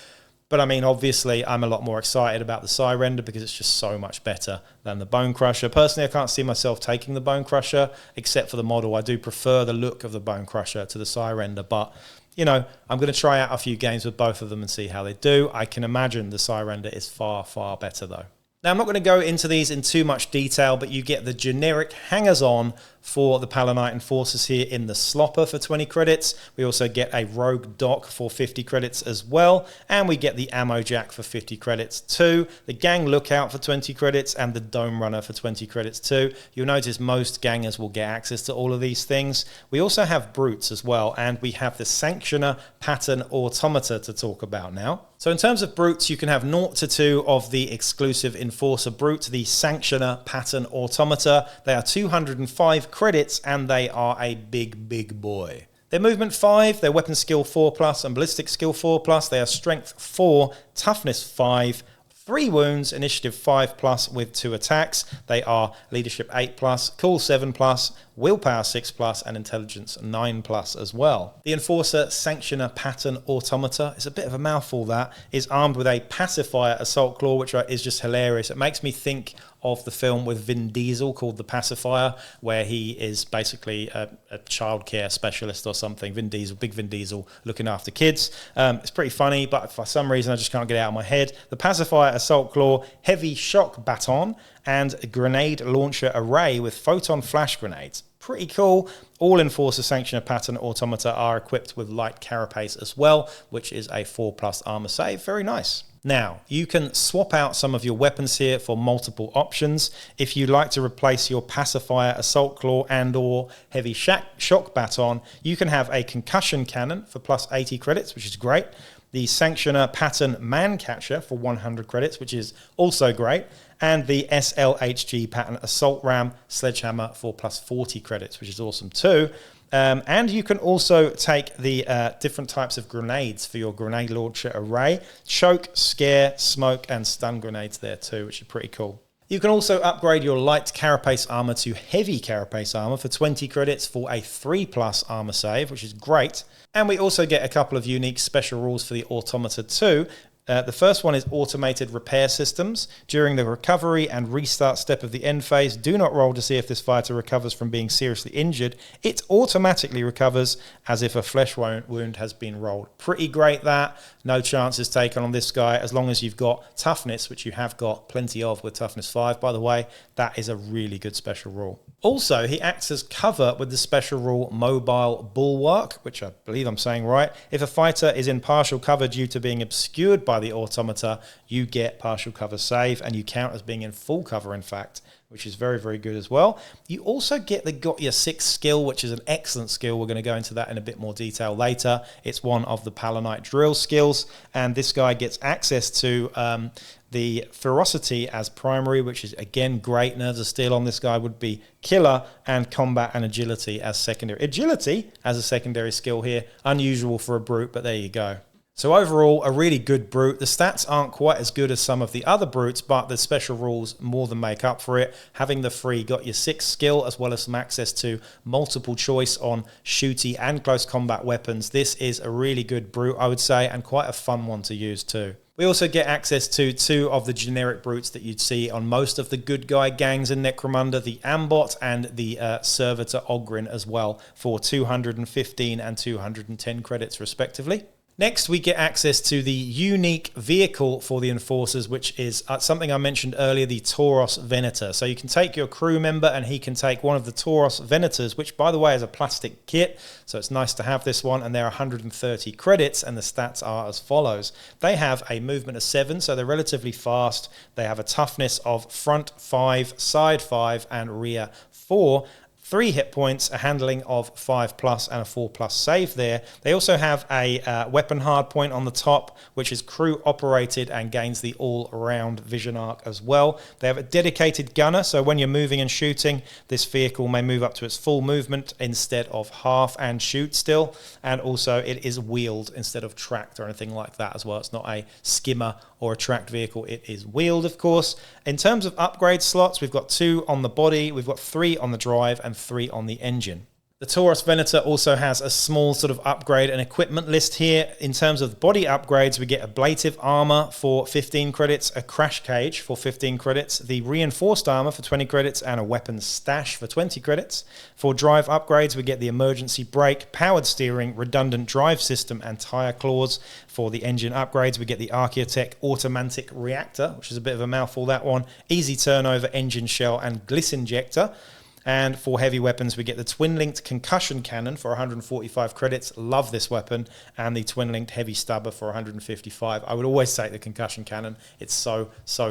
But I mean, obviously, I'm a lot more excited about the Psyrender because it's just so much better than the Bone Crusher. Personally, I can't see myself taking the Bone Crusher, except for the model. I do prefer the look of the Bone Crusher to the Psyrender, but, you know, I'm going to try out a few games with both of them and see how they do. I can imagine the Psyrender is far, far better, though. Now, I'm not going to go into these in too much detail, but you get the generic hangers-on for the Palanite Enforcers here in the Slopper for 20 credits. We also get a Rogue Dock for 50 credits as well, and we get the Ammo Jack for 50 credits too, the Gang Lookout for 20 credits, and the Dome Runner for 20 credits too. You'll notice most gangers will get access to all of these things. We also have Brutes as well, and we have the Sanctioner Pattern Automata to talk about now. So in terms of Brutes, you can have 0 to 2 of the exclusive Enforcer Brute, the Sanctioner Pattern Automata. They are 205 credits, and they are a big boy. They're movement 5, they're weapon skill 4+, and ballistic skill 4+. They are strength 4, toughness 5, 3 wounds, initiative 5+, with 2 attacks. They are leadership 8+, cool 7+, willpower 6+, and intelligence 9+ as well. The Enforcer Sanctioner Pattern Automata, it's a bit of a mouthful that, is armed with a pacifier assault claw, which is just hilarious. It makes me think of the film with Vin Diesel called The Pacifier, where he is basically a childcare specialist or something. Vin Diesel, looking after kids. It's pretty funny, but for some reason I just can't get it out of my head. The Pacifier Assault Claw, Heavy Shock Baton, and a Grenade Launcher Array with Photon Flash Grenades. Pretty cool. All Enforcer Sanctioner Pattern Automata are equipped with Light Carapace as well, which is a 4+ armor save. Very nice. Now, you can swap out some of your weapons here for multiple options. If you like to replace your Pacifier Assault Claw and or Heavy Shock Baton, you can have a Concussion Cannon for plus 80 credits, which is great. The Sanctioner Pattern Man Catcher for 100 credits, which is also great. And the SLHG Pattern Assault Ram Sledgehammer for plus 40 credits, which is awesome too. And you can also take the different types of grenades for your grenade launcher array. Choke, scare, smoke, and stun grenades there too, which is pretty cool. You can also upgrade your light carapace armor to heavy carapace armor for 20 credits for a 3+ armor save, which is great. And we also get a couple of unique special rules for the automata too. The first one is automated repair systems. During the recovery and restart step of the end phase, do not roll to see if this fighter recovers from being seriously injured. It automatically recovers as if a flesh wound has been rolled. Pretty great that. No chances taken on this guy as long as you've got toughness, which you have got plenty of with toughness 5, by the way. That is a really good special rule. Also, he acts as cover with the special rule Mobile Bulwark, which I believe I'm saying right. If a fighter is in partial cover due to being obscured by the automata, you get partial cover save, and you count as being in full cover, in fact, which is very, very good as well. You also get the Got Your 6 skill, which is an excellent skill. We're going to go into that in a bit more detail later. It's one of the Palanite drill skills, and this guy gets access to the Ferocity as primary, which is, again, great. Nerves of Steel on this guy would be killer, and Combat and Agility as secondary. Agility as a secondary skill here. Unusual for a brute, but there you go. So overall, a really good brute. The stats aren't quite as good as some of the other brutes, but the special rules more than make up for it. Having the free Got Your 6 skill, as well as some access to multiple choice on shooty and close combat weapons. This is a really good brute, I would say, and quite a fun one to use too. We also get access to 2 of the generic brutes that you'd see on most of the good guy gangs in Necromunda, the Ambot and the Servitor Oghren as well, for 215 and 210 credits respectively. Next, we get access to the unique vehicle for the Enforcers, which is something I mentioned earlier, the Tauros Venator. So you can take your crew member and he can take one of the Tauros Venators, which, by the way, is a plastic kit. So it's nice to have this one, and they're 130 credits, and the stats are as follows. They have a movement of 7, so they're relatively fast. They have a toughness of front 5, side 5, and rear 4. 3 hit points, a handling of 5+, and a 4+ save there. They also have a weapon hard point on the top, which is crew operated and gains the all-round vision arc as well. They have a dedicated gunner, so when you're moving and shooting, this vehicle may move up to its full movement instead of half and shoot still. And also it is wheeled instead of tracked or anything like that as well. It's not a skimmer or a tracked vehicle, it is wheeled, of course. In terms of upgrade slots, we've got 2 on the body, we've got 3 on the drive, and 3 on the engine. The Tauros Venator also has a small sort of upgrade and equipment list here. In terms of body upgrades, we get ablative armor for 15 credits, a crash cage for 15 credits, the reinforced armor for 20 credits, and a weapons stash for 20 credits. For drive upgrades, we get the emergency brake, powered steering, redundant drive system, and tire claws. For the engine upgrades, we get the Archaeotech automatic reactor, which is a bit of a mouthful, that one, easy turnover engine shell, and gliss injector. And for heavy weapons, we get the twin-linked concussion cannon for 145 credits. Love this weapon. And the twin-linked heavy stubber for 155. I would always take the concussion cannon. It's so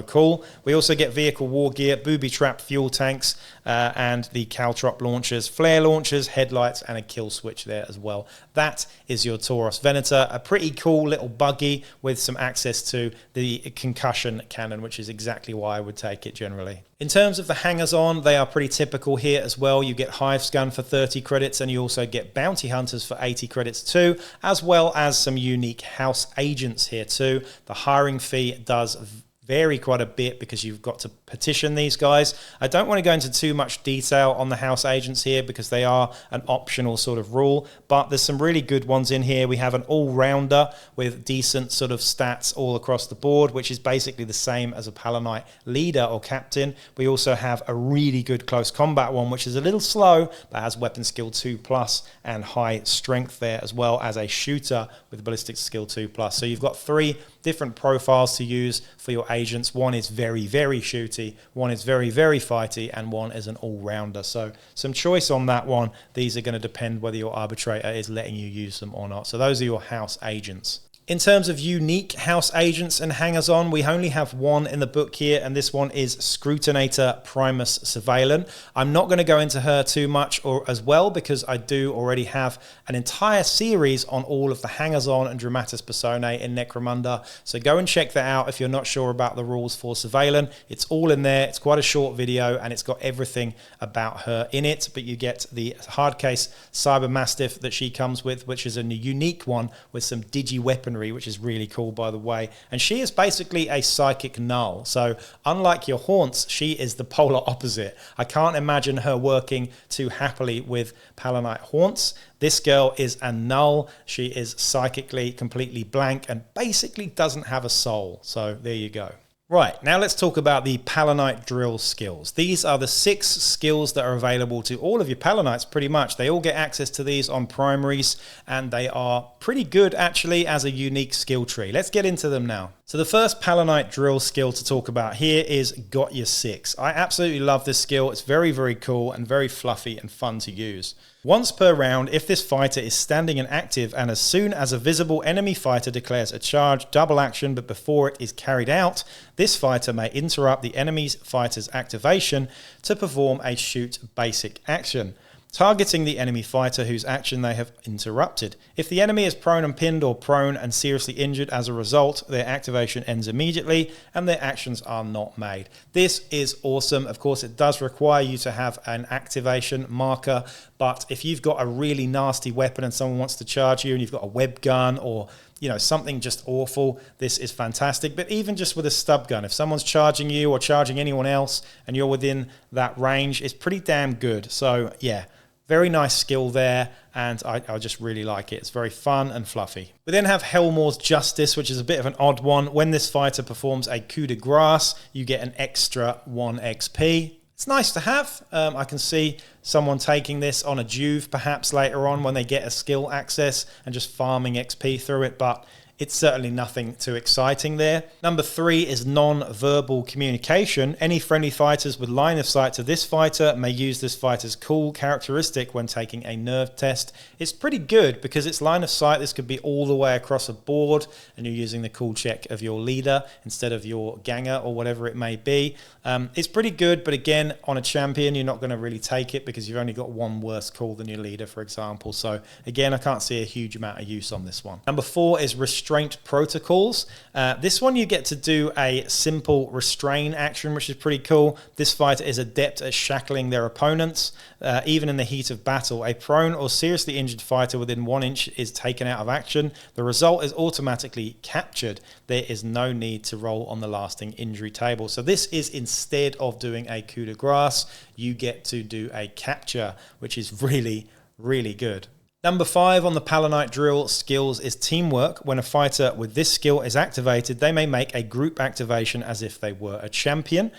cool. We also get vehicle war gear, booby trap fuel tanks, and the caltrop launchers, flare launchers, headlights, and a kill switch there as well. That is your Tauros Venator, a pretty cool little buggy with some access to the concussion cannon, which is exactly why I would take it generally. In terms of the hangers-on, they are pretty typical here as well. You get Hive Scum for 30 credits, and you also get Bounty Hunters for 80 credits too, as well as some unique house agents here too. The hiring fee does vary quite a bit because you've got to petition these guys. I don't want to go into too much detail on the house agents here because they are an optional sort of rule, but there's some really good ones in here. We have an all-rounder with decent sort of stats all across the board, which is basically the same as a Palanite leader or captain. We also have a really good close combat one, which is a little slow, but has weapon skill 2+ and high strength there, as well as a shooter with ballistic skill 2+. So you've got 3 different profiles to use for your agents. One is very shooty, one is very fighty, and one is an all-rounder. So some choice on that one. These are going to depend whether your arbitrator is letting you use them or not. So those are your house agents. In terms of unique house agents and hangers-on, we only have one in the book here, and this one is Scrutinator Primus Surveillance. I'm not going to go into her too much as well because I do already have an entire series on all of the hangers-on and Dramatis Personae in Necromunda. So go and check that out if you're not sure about the rules for Surveillance. It's all in there. It's quite a short video, and it's got everything about her in it. But you get the hardcase Cyber Mastiff that she comes with, which is a unique one with some digi-weaponry, which is really cool, by the way. And she is basically a psychic null. So unlike your Haunts, she is the polar opposite. I can't imagine her working too happily with Palanite Haunts. This girl is a null. She is psychically completely blank and basically doesn't have a soul. So there you go. Right, now let's talk about the Palanite drill skills. These are the 6 skills that are available to all of your Palanites pretty much. They all get access to these on primaries, and they are pretty good actually as a unique skill tree. Let's get into them now. So the first Palanite drill skill to talk about here is Got Your 6. I absolutely love this skill. It's very cool and very fluffy and fun to use. Once per round, if this fighter is standing and active, and as soon as a visible enemy fighter declares a charge, double action, but before it is carried out, this fighter may interrupt the enemy's fighter's activation to perform a shoot basic action, targeting the enemy fighter whose action they have interrupted. If the enemy is prone and pinned or prone and seriously injured as a result, their activation ends immediately and their actions are not made. This is awesome. Of course, it does require you to have an activation marker, but if you've got a really nasty weapon and someone wants to charge you and you've got a web gun or something just awful, this is fantastic. But even just with a stub gun, if someone's charging you or charging anyone else and you're within that range, it's pretty damn good. So yeah, very nice skill there, and I just really like it. It's very fun and fluffy. We then have Helmor's Justice, which is a bit of an odd one. When this fighter performs a coup de grace, you get an extra 1 XP. It's nice to have. I can see someone taking this on a Juve perhaps later on when they get a skill access and just farming XP through it, but it's certainly nothing too exciting there. Number 3 is non-verbal communication. Any friendly fighters with line of sight to this fighter may use this fighter's cool characteristic when taking a nerve test. It's pretty good because it's line of sight. This could be all the way across a board and you're using the cool check of your leader instead of your ganger or whatever it may be. It's pretty good, but again, on a champion, you're not going to really take it because you've only got one worse call than your leader, for example. So again, I can't see a huge amount of use on this one. Number 4 is Restraint Protocols. This one you get to do a simple restrain action, which is pretty cool. This fighter is adept at shackling their opponents. Even in the heat of battle, a prone or seriously injured fighter within 1 inch is taken out of action. The result is automatically captured. There is no need to roll on the lasting injury table. So this is instead of doing a coup de grace, you get to do a capture, which is really good. Number 5 on the Palanite drill skills is Teamwork. When a fighter with this skill is activated, they may make a group activation as if they were a champion.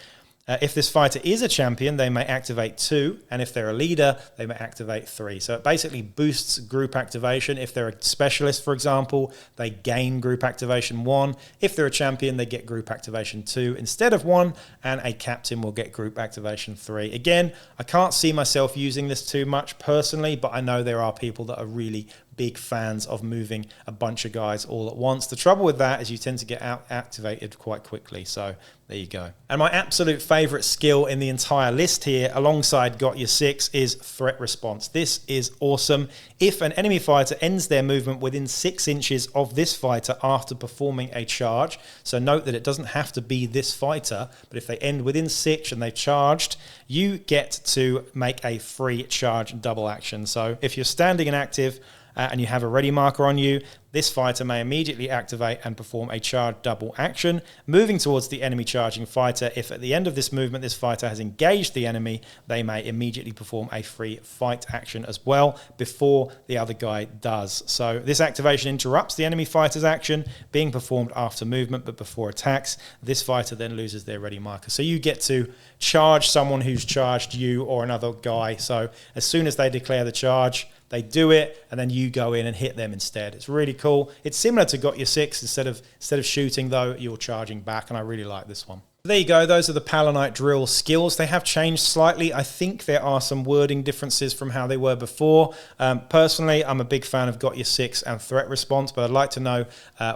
If this fighter is a champion, they may activate 2, and if they're a leader, they may activate 3. So it basically boosts group activation. If they're a specialist, for example, they gain group activation 1. If they're a champion, they get group activation 2 instead of 1, and a captain will get group activation 3. Again, I can't see myself using this too much personally, but I know there are people that are really big fans of moving a bunch of guys all at once. The trouble with that is you tend to get activated quite quickly. So there you go. And my absolute favorite skill in the entire list here, alongside Got Your 6, is Threat Response. This is awesome. If an enemy fighter ends their movement within 6 inches of this fighter after performing a charge, so note that it doesn't have to be this fighter, but if they end within 6 and they've charged, you get to make a free charge double action. So if you're standing and active, and you have a ready marker on you, this fighter may immediately activate and perform a charge double action, moving towards the enemy charging fighter. If at the end of this movement this fighter has engaged the enemy, they may immediately perform a free fight action as well before the other guy does. So this activation interrupts the enemy fighter's action being performed after movement but before attacks. This fighter then loses their ready marker. So you get to charge someone who's charged you or another guy. So as soon as they declare the charge, they do it, and then you go in and hit them instead. It's really cool. It's similar to Got Your 6. Instead of shooting, though, you're charging back, and I really like this one. There you go. Those are the Palanite drill skills. They have changed slightly. I think there are some wording differences from how they were before. Personally, I'm a big fan of Got Your 6 and Threat Response, but I'd like to know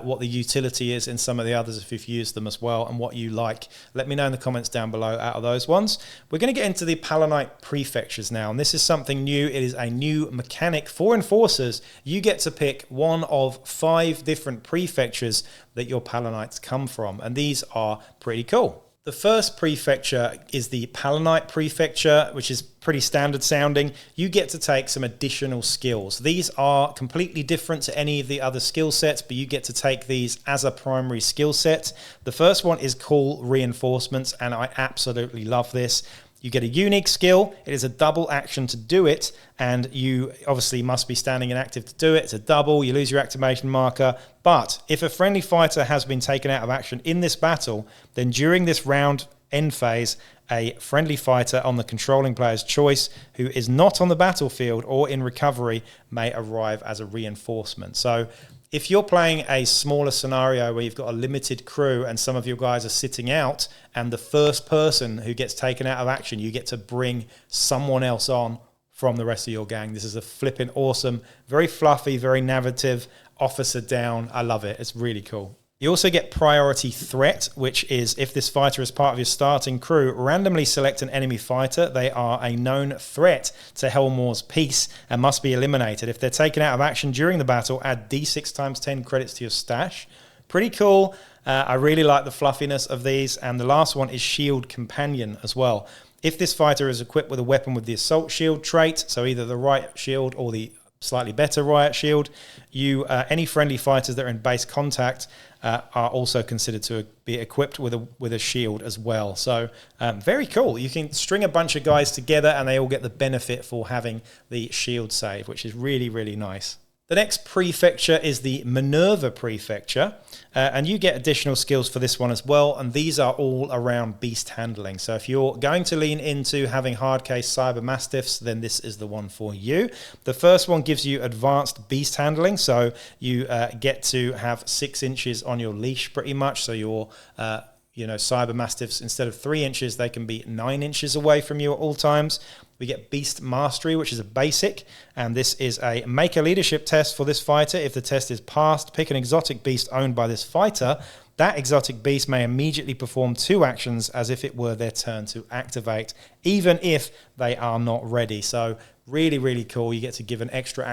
what the utility is in some of the others if you've used them as well and what you like. Let me know in the comments down below out of those ones. We're going to get into the Palanite Prefectures now, and this is something new. It is a new mechanic for Enforcers. You get to pick one of 5 different prefectures that your Palanites come from, and these are pretty cool. The first prefecture is the Palanite Prefecture, which is pretty standard sounding. You get to take some additional skills. These are completely different to any of the other skill sets, but you get to take these as a primary skill set. The first one is Call Reinforcements, and I absolutely love this. You get a unique skill. It is a double action to do it, and you obviously must be standing and active to do it. It's a double. You lose your activation marker. But if a friendly fighter has been taken out of action in this battle, then during this round end phase, a friendly fighter on the controlling player's choice who is not on the battlefield or in recovery may arrive as a reinforcement. So if you're playing a smaller scenario where you've got a limited crew and some of your guys are sitting out, and the first person who gets taken out of action, you get to bring someone else on from the rest of your gang. This is a flipping awesome, very fluffy, very narrative, officer down. I love it. It's really cool. You also get Priority Threat, which is if this fighter is part of your starting crew, randomly select an enemy fighter. They are a known threat to Helmor's peace and must be eliminated. If they're taken out of action during the battle, add D6 times 10 credits to your stash. Pretty cool. I really like the fluffiness of these. And the last one is Shield Companion as well. If this fighter is equipped with a weapon with the Assault Shield trait, so either the Riot Shield or the slightly better Riot Shield, any friendly fighters that are in base contact are also considered to be equipped with a shield as well. So very cool. You can string a bunch of guys together and they all get the benefit for having the shield save, which is really, really nice. The next prefecture is the Minerva Prefecture, and you get additional skills for this one as well, and these are all around beast handling. So if you're going to lean into having hard-case Cyber Mastiffs, then this is the one for you. The first one gives you advanced beast handling, so you get to have 6 inches on your leash pretty much, so your Cyber Mastiffs, instead of 3 inches, they can be 9 inches away from you at all times. We get Beast Mastery, which is a basic, and this is a make a leadership test for this fighter. If the test is passed, pick an exotic beast owned by this fighter. That exotic beast may immediately perform 2 actions as if it were their turn to activate, even if they are not ready. So really, really cool. You get to give an extra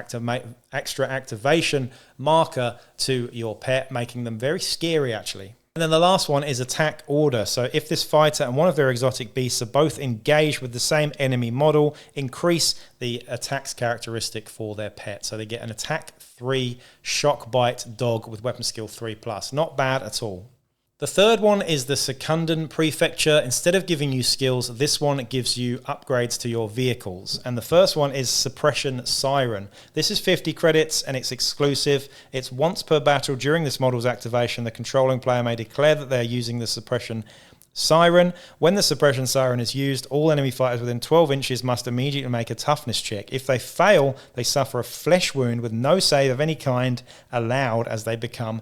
activation marker to your pet, making them very scary, actually. And then the last one is Attack Order. So if this fighter and one of their exotic beasts are both engaged with the same enemy model, increase the attacks characteristic for their pet. So they get an Attack 3 Shock Bite Dog with Weapon Skill 3+. Not bad at all. The third one is the Secundan Prefecture. Instead of giving you skills, this one gives you upgrades to your vehicles. And the first one is Suppression Siren. This is 50 credits and it's exclusive. It's once per battle during this model's activation. The controlling player may declare that they're using the suppression Siren. When the suppression siren is used, all enemy fighters within 12 inches must immediately make a toughness check. If they fail, they suffer a flesh wound with no save of any kind allowed as they become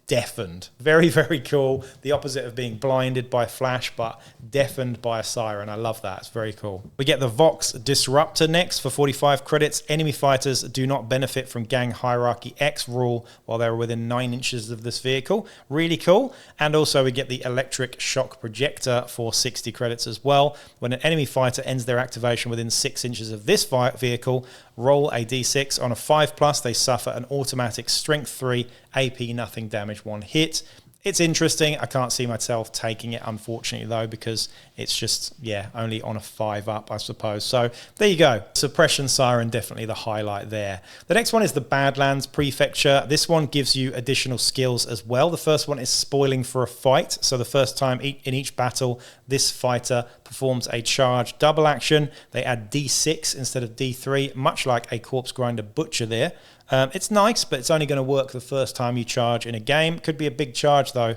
deafened. Very, very cool. The opposite of being blinded by flash, but deafened by a siren. I love that. It's very cool. We get the Vox Disruptor next for 45 credits. Enemy fighters do not benefit from Gang Hierarchy X rule while they're within 9 inches of this vehicle. Really cool. And also we get the Electric Shock Projector for 60 credits as well. When an enemy fighter ends their activation within 6 inches of this vehicle, roll a d6. On a 5+, they suffer an automatic Strength 3, AP nothing damage 1 hit. It's interesting. I can't see myself taking it, unfortunately, though, because it's just, yeah, only on a 5 up, I suppose. So there you go. Suppression Siren, definitely the highlight there. The next one is the Badlands Prefecture. This one gives you additional skills as well. The first one is Spoiling for a Fight. So the first time in each battle, this fighter performs a charge double action. They add D6 instead of D3, much like a Corpse Grinder Butcher there. It's nice, but it's only going to work the first time you charge in a game. Could be a big charge, though.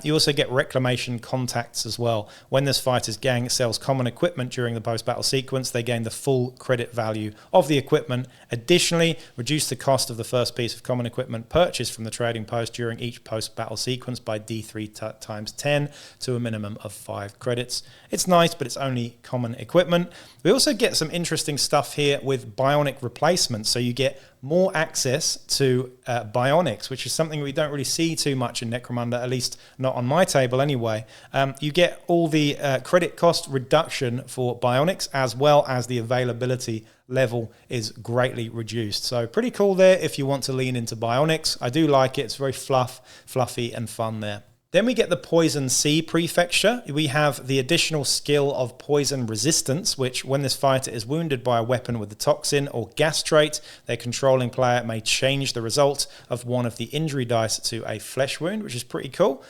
You also get Reclamation Contacts as well. When this fighter's gang sells common equipment during the post-battle sequence, they gain the full credit value of the equipment. Additionally, reduce the cost of the first piece of common equipment purchased from the trading post during each post-battle sequence by D3 times 10 to a minimum of 5 credits. It's nice, but it's only common equipment. We also get some interesting stuff here with bionic replacements. So you get more access to bionics, which is something we don't really see too much in Necromunda, at least not on my table anyway. You get all the credit cost reduction for bionics, as well as the availability level is greatly reduced. So pretty cool there if you want to lean into bionics. I do like it. It's very fluffy and fun there. Then we get the Poison Sea Prefecture. We have the additional skill of Poison Resistance, which when this fighter is wounded by a weapon with the toxin or gas trait, their controlling player may change the result of one of the injury dice to a flesh wound, which is pretty cool.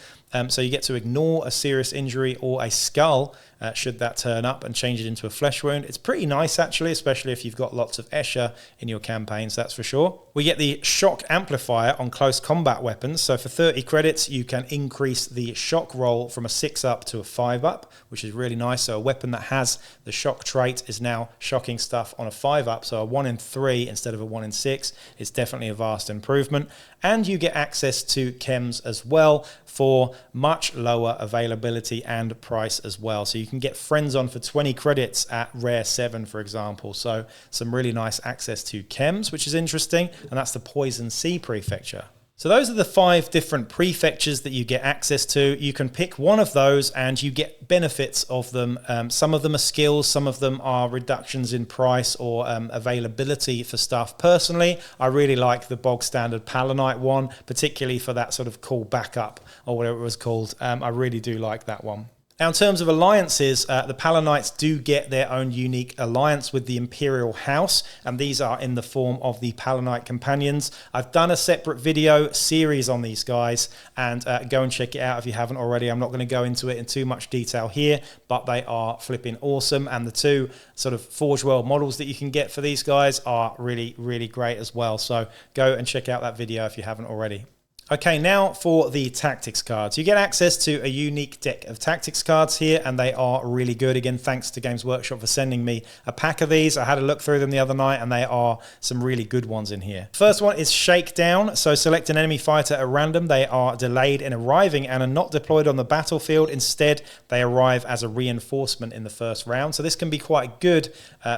So you get to ignore a serious injury or a skull should that turn up and change it into a flesh wound. It's pretty nice, actually, especially if you've got lots of Escher in your campaigns, that's for sure. We get the Shock Amplifier on close combat weapons. So for 30 credits, you can increase the shock roll from a 6 up to a 5 up, which is really nice. So a weapon that has the shock trait is now shocking stuff on a 5 up. So a 1 in 3 instead of a 1 in 6 is definitely a vast improvement. And you get access to chems as well for much lower availability and price as well. So you can get Friends on for 20 credits at Rare 7, for example. So some really nice access to chems, which is interesting. And that's the Poison Sea Prefecture. So those are the 5 different prefectures that you get access to. You can pick one of those and you get benefits of them. Some of them are skills, some of them are reductions in price or availability for stuff. Personally, I really like the bog standard Palanite one, particularly for that sort of cool backup or whatever it was called. I really do like that one. Now, in terms of alliances, the Palanites do get their own unique alliance with the Imperial House, and these are in the form of the Palanite Companions. I've done a separate video series on these guys, and go and check it out if you haven't already. I'm not going to go into it in too much detail here, but they are flipping awesome, and the 2 sort of Forge World models that you can get for these guys are really, really great as well. So go and check out that video if you haven't already. Okay, now for the tactics cards. You get access to a unique deck of tactics cards here, and they are really good. Again, thanks to Games Workshop for sending me a pack of these. I had a look through them the other night, and they are some really good ones in here. First one is Shakedown. So select an enemy fighter at random. They are delayed in arriving and are not deployed on the battlefield. Instead, they arrive as a reinforcement in the first round. So this can be quite good,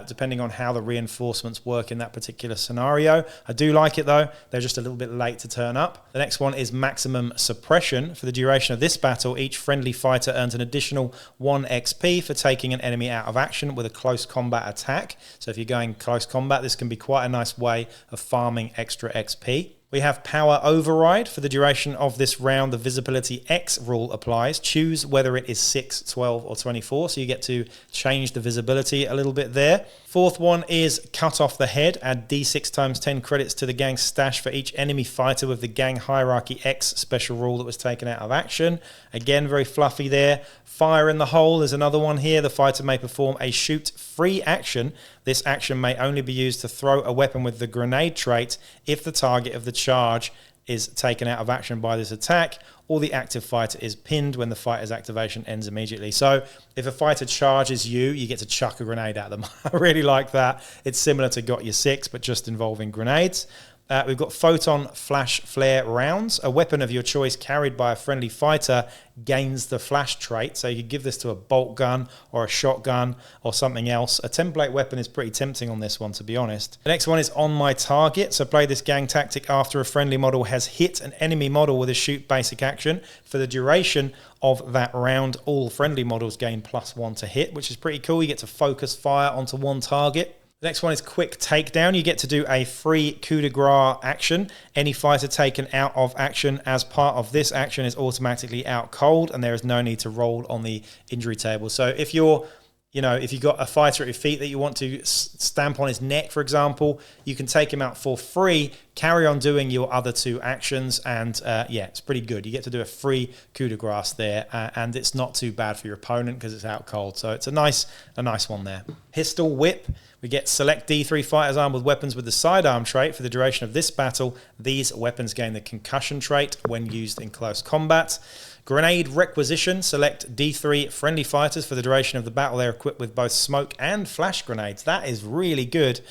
depending on how the reinforcements work in that particular scenario. I do like it, though. They're just a little bit late to turn up. The next one is Maximum Suppression. For the duration of this battle, each friendly fighter earns an additional 1 XP for taking an enemy out of action with a close combat attack. So if you're going close combat, this can be quite a nice way of farming extra XP. We have Power Override. For the duration of this round, the Visibility X rule applies. Choose whether it is 6, 12, or 24, so you get to change the visibility a little bit there. Fourth one is Cut Off the Head. Add D6 times 10 credits to the gang's stash for each enemy fighter with the Gang Hierarchy X special rule that was taken out of action. Again, very fluffy there. Fire in the Hole is another one here. The fighter may perform a shoot-free action. This action may only be used to throw a weapon with the grenade trait if the target of the charge is taken out of action by this attack, or the active fighter is pinned when the fighter's activation ends immediately. So if a fighter charges you, you get to chuck a grenade at them. I really like that. It's similar to Got Your Six, but just involving grenades. We've got Photon Flash Flare rounds. A weapon of your choice carried by a friendly fighter gains the flash trait. So you could give this to a bolt gun or a shotgun or something else. A template weapon is pretty tempting on this one, to be honest. The next one is On My Target. So play this gang tactic after a friendly model has hit an enemy model with a shoot basic action. For the duration of that round, all friendly models gain +1 to hit, which is pretty cool. You get to focus fire onto one target. The next one is Quick Takedown. You get to do a free coup de grace action. Any fighter taken out of action as part of this action is automatically out cold, and there is no need to roll on the injury table. So if you're, if you've got a fighter at your feet that you want to stamp on his neck, for example, you can take him out for free, carry on doing your other two actions, and it's pretty good. You get to do a free coup de grace there, and it's not too bad for your opponent because it's out cold. So it's a nice one there. Pistol Whip. We get select D3 fighters armed with weapons with the sidearm trait. For the duration of this battle, these weapons gain the concussion trait when used in close combat. Grenade Requisition. Select D3 friendly fighters. For the duration of the battle, they're equipped with both smoke and flash grenades. That is really good.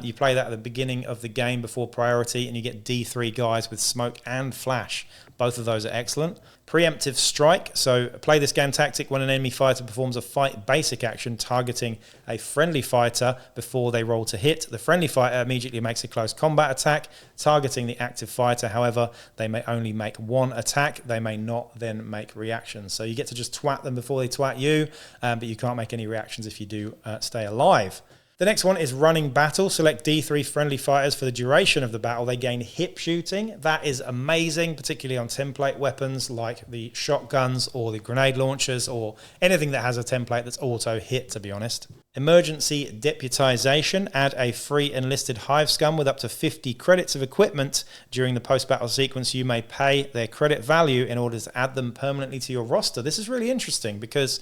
You play that at the beginning of the game before priority, and you get D3 guys with smoke and flash. Both of those are excellent. Preemptive Strike. So play this gang tactic when an enemy fighter performs a fight basic action targeting a friendly fighter before they roll to hit. The friendly fighter immediately makes a close combat attack targeting the active fighter. However, they may only make one attack. They may not then make reactions. So you get to just twat them before they twat you, but you can't make any reactions if you do stay alive. The next one is Running Battle. Select D3 friendly fighters. For the duration of the battle, they gain hip shooting. That is amazing, particularly on template weapons like the shotguns or the grenade launchers or anything that has a template that's auto hit, to be honest. Emergency Deputization. Add a free enlisted Hive Scum with up to 50 credits of equipment. During the post-battle sequence, you may pay their credit value in order to add them permanently to your roster. This is really interesting because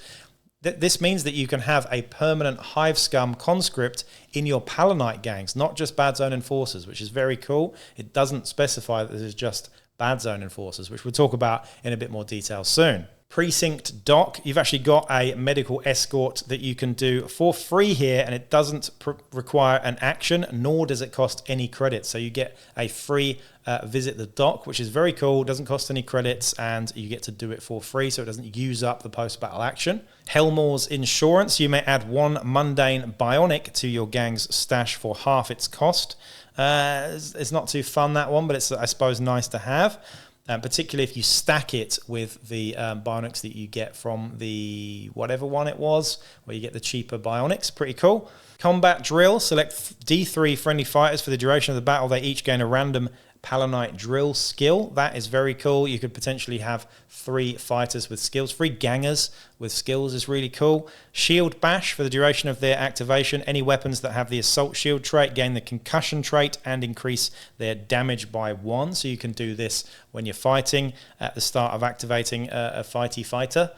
this means that you can have a permanent Hive Scum conscript in your Palanite gangs, not just Badzone Enforcers, which is very cool. It doesn't specify that this is just Badzone Enforcers, which we'll talk about in a bit more detail soon. Precinct Doc. You've actually got a medical escort that you can do for free here, and it doesn't require an action, nor does it cost any credits. So you get a free visit the doc, which is very cool, doesn't cost any credits, and you get to do it for free, so it doesn't use up the post-battle action. Helmor's Insurance. You may add one mundane bionic to your gang's stash for half its cost. It's not too fun, that one, but it's, I suppose, nice to have. Particularly if you stack it with the bionics that you get from the whatever one it was, where you get the cheaper bionics. Pretty cool. Combat Drill. Select D3 friendly fighters. For the duration of the battle, they each gain a random Palanite drill skill. That is very cool. You could potentially have 3 fighters with skills. 3 gangers with skills is really cool. Shield Bash. For the duration of their activation, any weapons that have the assault shield trait gain the concussion trait and increase their damage by 1. So you can do this when you're fighting at the start of activating a fighty fighter.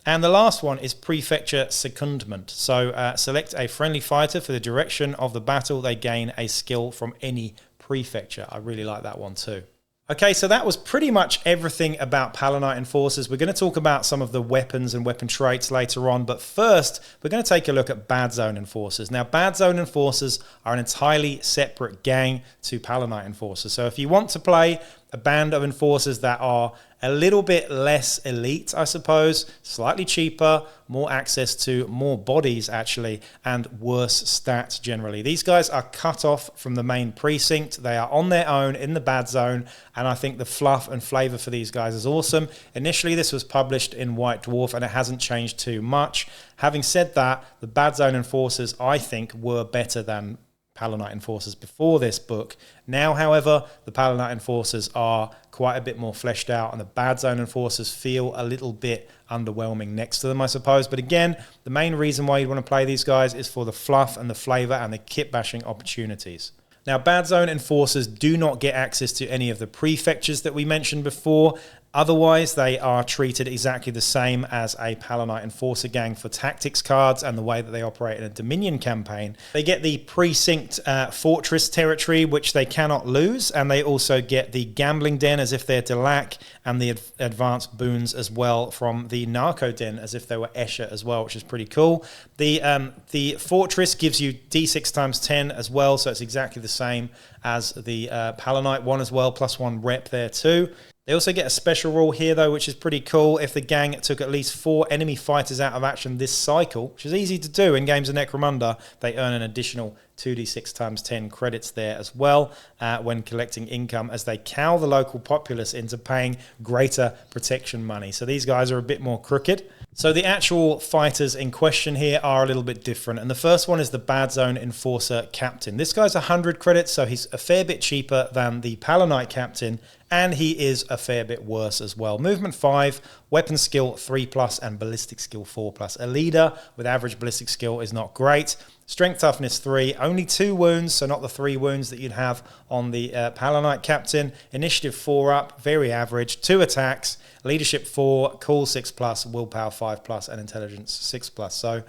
And the last one is Prefecture Secondment. So select a friendly fighter. For the direction of the battle, they gain a skill from any prefecture. I really like that one too. Okay, so that was pretty much everything about Palanite Enforcers. We're going to talk about some of the weapons and weapon traits later on, but first we're going to take a look at Badzone Enforcers. Now, Badzone Enforcers are an entirely separate gang to Palanite Enforcers. So if you want to play a band of enforcers that are a little bit less elite, I suppose, slightly cheaper, more access to more bodies actually, and worse stats generally. These guys are cut off from the main precinct. They are on their own in the bad zone, and I think the fluff and flavor for these guys is awesome. Initially, this was published in White Dwarf, and it hasn't changed too much. Having said that, the Badzone Enforcers, I think, were better than Palanite Enforcers before this book. Now, however, the Palanite Enforcers are quite a bit more fleshed out, and the Badzone Enforcers feel a little bit underwhelming next to them, I suppose. But again, the main reason why you want to play these guys is for the fluff and the flavor and the kit bashing opportunities. Now, Badzone Enforcers do not get access to any of the prefectures that we mentioned before. Otherwise, they are treated exactly the same as a Palanite Enforcer gang for tactics cards and the way that they operate in a Dominion campaign. They get the precinct fortress territory, which they cannot lose, and they also get the gambling den as if they're Delac, and the advanced boons as well from the narco den as if they were Escher as well, which is pretty cool. The fortress gives you d6 times 10 as well, so it's exactly the same as the Palanite one as well, +1 rep there too. They also get a special rule here, though, which is pretty cool. If the gang took at least 4 enemy fighters out of action this cycle, which is easy to do in games of Necromunda, they earn an additional 2d6 times 10 credits there as well when collecting income, as they cow the local populace into paying greater protection money. So these guys are a bit more crooked. So the actual fighters in question here are a little bit different. And the first one is the Badzone Enforcer Captain. This guy's 100 credits, so he's a fair bit cheaper than the Palanite Captain, and he is a fair bit worse as well. Movement 5, weapon skill 3+, and ballistic skill 4+. A leader with average ballistic skill is not great. Strength toughness 3, only 2 wounds, so not the 3 wounds that you'd have on the Palanite Captain. Initiative 4 up, very average. 2 attacks, leadership 4, cool 6+, willpower 5+, and intelligence 6+. So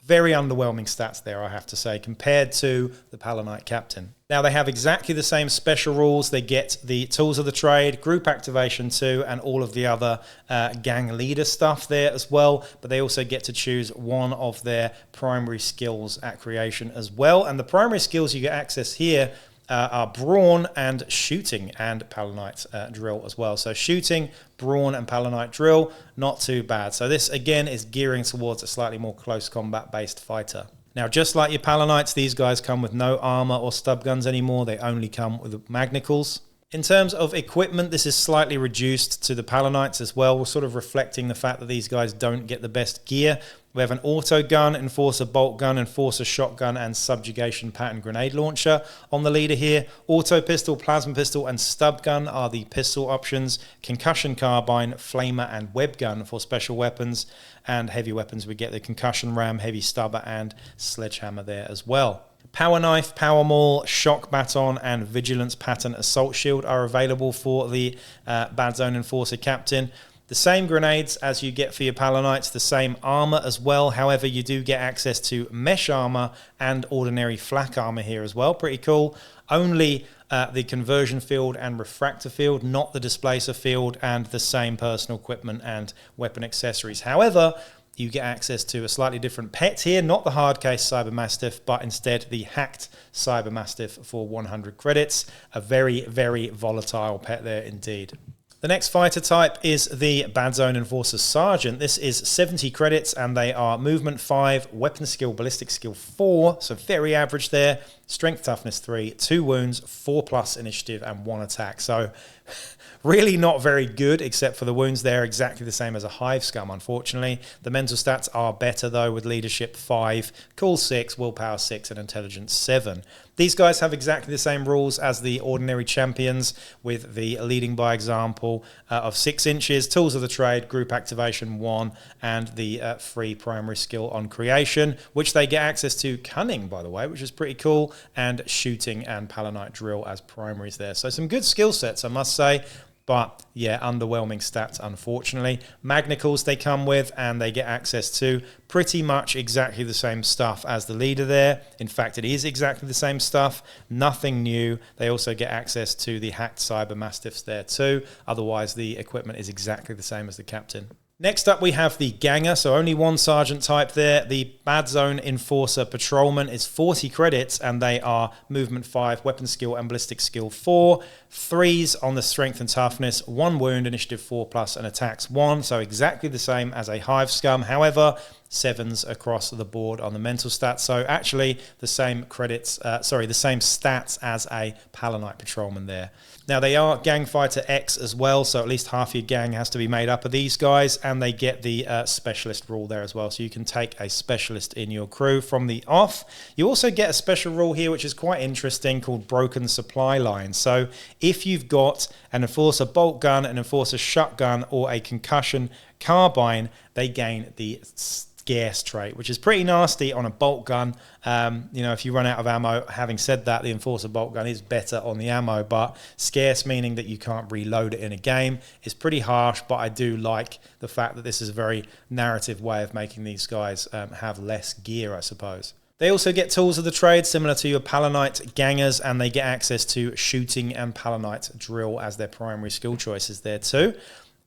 very underwhelming stats there, I have to say, compared to the Palanite Captain. Now, they have exactly the same special rules. They get the Tools of the Trade, Group Activation 2, and all of the other gang leader stuff there as well. But they also get to choose one of their primary skills at creation as well. And the primary skills you get access here are Brawn and Shooting, and Palanite Drill as well. So Shooting, Brawn, and Palanite Drill, not too bad. So this, again, is gearing towards a slightly more close combat-based fighter. Now, just like your Palanites, these guys come with no armor or stub guns anymore. They only come with magnicals. In terms of equipment, this is slightly reduced to the Palanites as well. We're sort of reflecting the fact that these guys don't get the best gear. We have an auto gun, enforcer bolt gun, enforcer shotgun, and subjugation pattern grenade launcher on the leader here. Auto pistol, plasma pistol, and stub gun are the pistol options. Concussion carbine, flamer, and web gun for special weapons. And heavy weapons, we get the concussion ram, heavy stubber, and sledgehammer there as well. Power knife, power maul, shock baton, and vigilance pattern assault shield are available for the Badzone Enforcer Captain. The same grenades as you get for your Palanites, the same armor as well. However, you do get access to mesh armor and ordinary flak armor here as well. Pretty cool. Only the conversion field and refractor field, not the displacer field, and the same personal equipment and weapon accessories. However, you get access to a slightly different pet here, not the hard case Cyber Mastiff, but instead the hacked Cyber Mastiff for 100 credits. A very, very volatile pet there indeed. The next fighter type is the Badzone Enforcer Sergeant. This is 70 credits, and they are movement 5, weapon skill, ballistic skill 4, so very average there. Strength toughness 3, 2 wounds, 4+ initiative, and 1 attack. So really not very good, except for the wounds there, exactly the same as a Hive Scum, unfortunately. The mental stats are better, though, with leadership 5, cool 6, willpower 6, and intelligence 7. These guys have exactly the same rules as the ordinary champions, with the leading by example of 6 inches, tools of the trade, group activation 1, and the free primary skill on creation, which they get access to cunning, by the way, which is pretty cool, and shooting and Palanite drill as primaries there. So some good skill sets, I must say. But yeah, underwhelming stats, unfortunately. Magnicals they come with, and they get access to pretty much exactly the same stuff as the leader there. In fact, it is exactly the same stuff. Nothing new. They also get access to the hacked Cyber Mastiffs there too. Otherwise, the equipment is exactly the same as the captain. Next up, we have the Ganger, so only one sergeant type there. The Badzone Enforcer Patrolmen is 40 credits, and they are movement 5, weapon skill, and ballistic skill 4. 3s on the strength and toughness, 1 wound, initiative 4+, and attacks 1, so exactly the same as a Hive Scum. However, 7s across the board on the mental stats, so actually the same credits, the same stats as a Palanite Patrolman there. Now, they are Gang Fighter X as well, so at least half your gang has to be made up of these guys, and they get the specialist rule there as well, so you can take a specialist in your crew from the off. You also get a special rule here, which is quite interesting, called Broken Supply Line. So if you've got an Enforcer Bolt Gun, an Enforcer Shotgun, or a Concussion carbine, they gain the scarce trait, which is pretty nasty on a bolt gun. You know, if you run out of ammo. Having said that, the Enforcer bolt gun is better on the ammo, but scarce, meaning that you can't reload it in a game, is pretty harsh. But I do like the fact that this is a very narrative way of making these guys have less gear, I suppose. They also get tools of the trade similar to your Palanite gangers, and they get access to shooting and Palanite drill as their primary skill choices there too.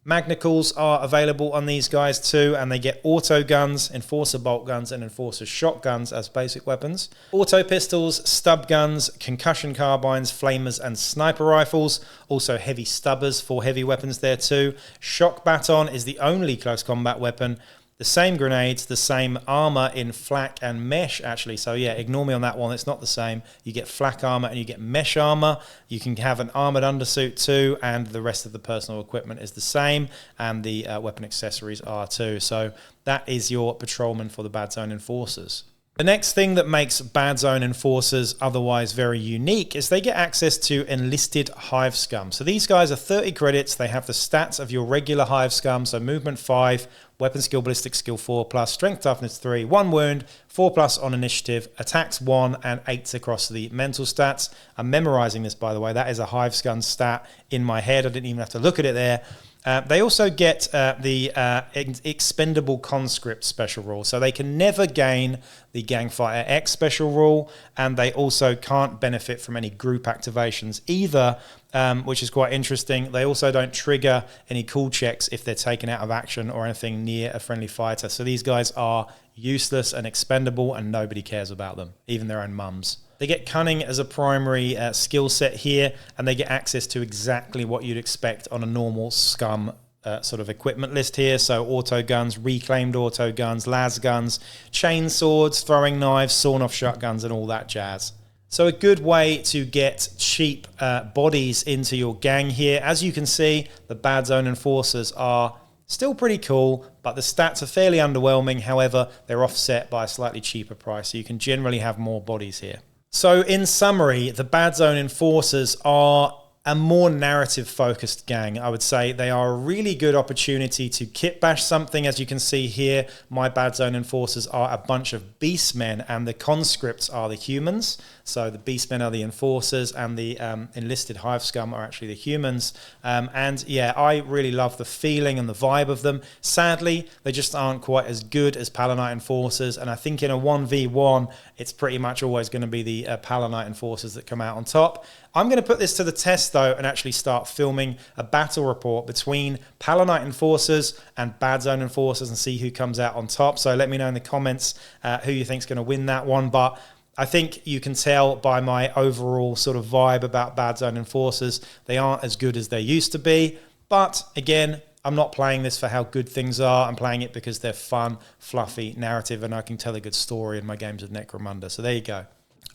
Magnicals are available on these guys too, and they get auto guns, Enforcer bolt guns, and Enforcer shotguns as basic weapons. Auto pistols, stub guns, concussion carbines, flamers, and sniper rifles. Also heavy stubbers for heavy weapons there too. Shock baton is the only close combat weapon. The same grenades, the same armor in flak and mesh, actually. So yeah, ignore me on that one. It's not the same. You get flak armor and you get mesh armor. You can have an armored undersuit too, and the rest of the personal equipment is the same, and the weapon accessories are too. So that is your patrolman for the Badzone Enforcers. The next thing that makes Badzone Enforcers otherwise very unique is they get access to Enlisted Hive Scum. So these guys are 30 credits. They have the stats of your regular Hive Scum, so movement 5, weapon skill, ballistic skill 4+, strength toughness 3, 1 wound, 4+ on initiative, attacks 1, and 8s across the mental stats. I'm memorizing this, by the way. That is a Hive Scum stat in my head. I didn't even have to look at it there. They also get the expendable conscript special rule. So they can never gain the Gangfighter X special rule, and they also can't benefit from any group activations either, which is quite interesting. They also don't trigger any cool checks if they're taken out of action or anything near a friendly fighter. So these guys are useless and expendable, and nobody cares about them, even their own mums. They get cunning as a primary skill set here, and they get access to exactly what you'd expect on a normal Scum sort of equipment list here. So auto guns, reclaimed auto guns, las guns, chain swords, throwing knives, sawn-off shotguns, and all that jazz. So a good way to get cheap bodies into your gang here. As you can see, the Badzone Enforcers are still pretty cool, but the stats are fairly underwhelming. However, they're offset by a slightly cheaper price, so you can generally have more bodies here. So in summary, the Badzone Enforcers are a more narrative-focused gang, I would say. They are a really good opportunity to kit bash something. As you can see here, my Badzone Enforcers are a bunch of beastmen, and the conscripts are the humans. So the beastmen are the enforcers, and the enlisted Hive Scum are actually the humans. And yeah, I really love the feeling and the vibe of them. Sadly, they just aren't quite as good as Palanite Enforcers, and I think in a 1v1, it's pretty much always going to be the Palanite Enforcers that come out on top. I'm going to put this to the test, though, and actually start filming a battle report between Palanite Enforcers and Badzone Enforcers and see who comes out on top. So let me know in the comments who you think is going to win that one. But I think you can tell by my overall sort of vibe about Badzone Enforcers, they aren't as good as they used to be. But again, I'm not playing this for how good things are. I'm playing it because they're fun, fluffy narrative, and I can tell a good story in my games of Necromunda. So there you go.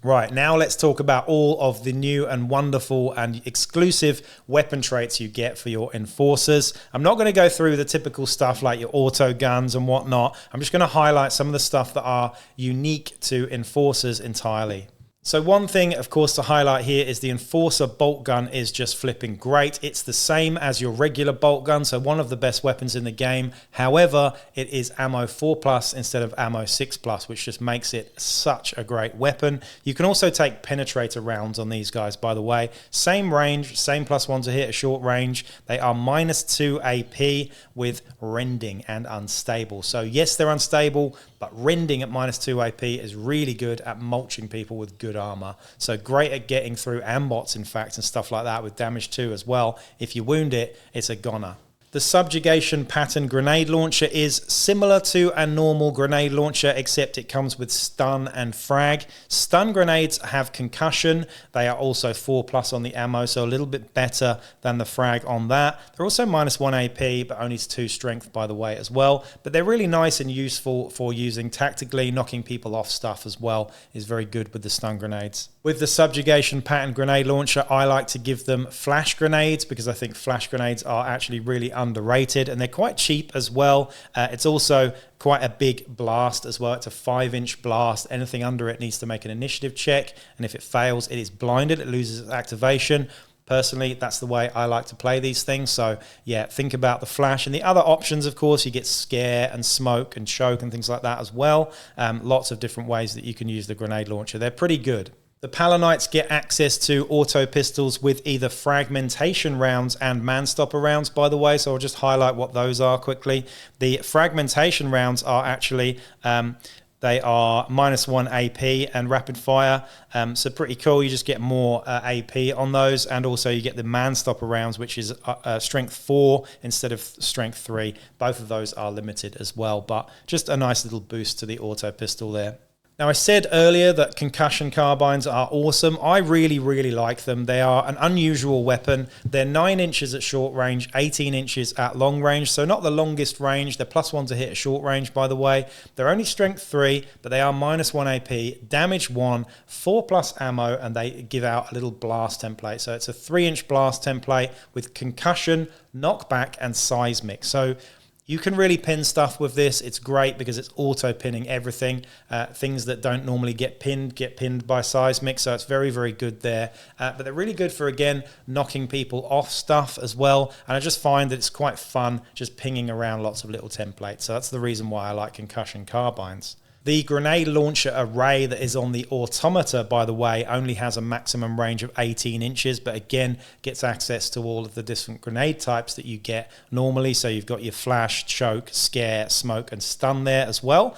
Right, now let's talk about all of the new and wonderful and exclusive weapon traits you get for your Enforcers. I'm not going to go through the typical stuff like your auto guns and whatnot. I'm just going to highlight some of the stuff that are unique to Enforcers entirely. So one thing, of course, to highlight here is the Enforcer bolt gun is just flipping great. It's the same as your regular bolt gun, so one of the best weapons in the game. However, it is ammo 4+ instead of ammo 6+, which just makes it such a great weapon. You can also take penetrator rounds on these guys, by the way. Same range, same +1 to hit at short range. They are -2 AP with rending and unstable. So yes, they're unstable, but rending at -2 AP is really good at mulching people with good armor. So great at getting through ambots, in fact, and stuff like that with damage 2 as well. If you wound it, it's a goner. The Subjugation Pattern grenade launcher is similar to a normal grenade launcher, except it comes with stun and frag. Stun grenades have concussion. They are also 4+ on the ammo, so a little bit better than the frag on that. They're also -1 AP, but only 2 strength, by the way, as well. But they're really nice and useful for using tactically. Knocking people off stuff as well is very good with the stun grenades. With the Subjugation Pattern grenade launcher, I like to give them flash grenades because I think flash grenades are actually really underrated, and they're quite cheap as well. It's also quite a big blast as well. It's a 5-inch blast. Anything under it needs to make an initiative check, and if it fails, it is blinded. It loses its activation. Personally, that's the way I like to play these things. So yeah, think about the flash. And the other options, of course, you get scare and smoke and choke and things like that as well. Lots of different ways that you can use the grenade launcher. They're pretty good. The Palanites get access to auto pistols with either fragmentation rounds and man-stopper rounds, by the way, so I'll just highlight what those are quickly. The fragmentation rounds are actually, they are -1 AP and rapid fire, so pretty cool. You just get more AP on those, and also you get the man-stopper rounds, which is strength 4 instead of strength 3. Both of those are limited as well, but just a nice little boost to the auto pistol there. Now, I said earlier that concussion carbines are awesome. I really, really like them. They are an unusual weapon. They're 9 inches at short range, 18 inches at long range, so not the longest range. They're +1 to hit at short range, by the way. They're only strength 3, but they are -1 AP, damage 1, 4+ ammo, and they give out a little blast template. So it's a 3-inch blast template with concussion, knockback, and seismic. So you can really pin stuff with this. It's great because it's auto-pinning everything. Things that don't normally get pinned by seismic, so it's very, very good there. But they're really good for, again, knocking people off stuff as well. And I just find that it's quite fun just pinging around lots of little templates. So that's the reason why I like concussion carbines. The grenade launcher array that is on the Automata, by the way, only has a maximum range of 18 inches, but again, gets access to all of the different grenade types that you get normally. So you've got your flash, choke, scare, smoke, and stun there as well.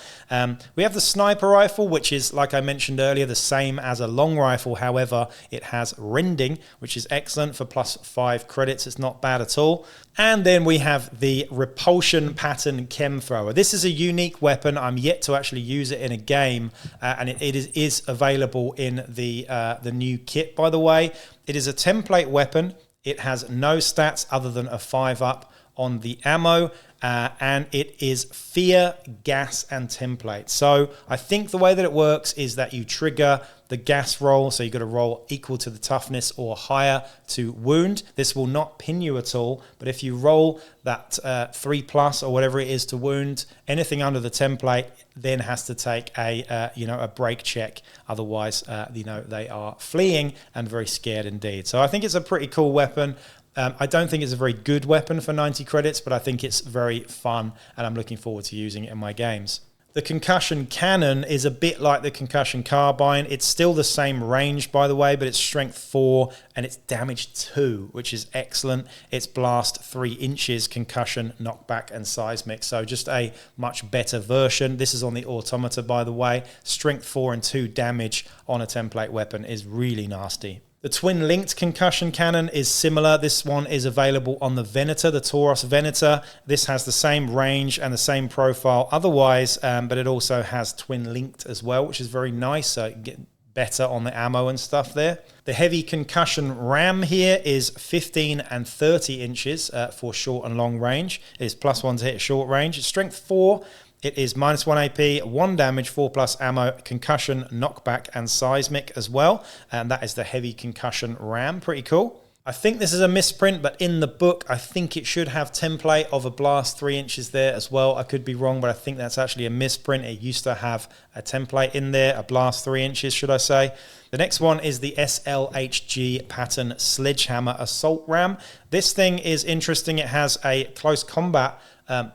We have the sniper rifle, which is, like I mentioned earlier, the same as a long rifle. However, it has rending, which is excellent for +5 credits. It's not bad at all. And then we have the repulsion pattern chem thrower. This is a unique weapon. I'm yet to actually use it in a game, and it is available in the new kit, by the way. It is a template weapon. It has no stats other than a 5+ on the ammo, and it is fear, gas, and template. So I think the way that it works is that you trigger the gas roll, so you've got to roll equal to the toughness or higher to wound. This will not pin you at all, but if you roll that 3+ or whatever it is to wound, anything under the template then has to take a break check. Otherwise, they are fleeing and very scared indeed. So I think it's a pretty cool weapon. I don't think it's a very good weapon for 90 credits, but I think it's very fun, and I'm looking forward to using it in my games. The concussion cannon is a bit like the concussion carbine. It's still the same range, by the way, but it's strength 4 and it's damage 2, which is excellent. It's blast 3 inches, concussion, knockback, and seismic. So just a much better version. This is on the Automata, by the way. Strength 4 and 2 damage on a template weapon is really nasty. The twin-linked concussion cannon is similar. This one is available on the Venator, the Tauros Venator. This has the same range and the same profile otherwise, but it also has twin-linked as well, which is very nice. So you get better on the ammo and stuff there. The heavy concussion ram here is 15 and 30 inches for short and long range. It is +1 to hit short range. It's strength 4. It is -1 AP, 1 damage, 4+ ammo, concussion, knockback, and seismic as well. And that is the heavy concussion ram. Pretty cool. I think this is a misprint, but in the book, I think it should have template of a blast 3 inches there as well. I could be wrong, but I think that's actually a misprint. It used to have a template in there, a blast 3 inches, should I say. The next one is the SLHG pattern Sledgehammer Assault Ram. This thing is interesting. It has a close combat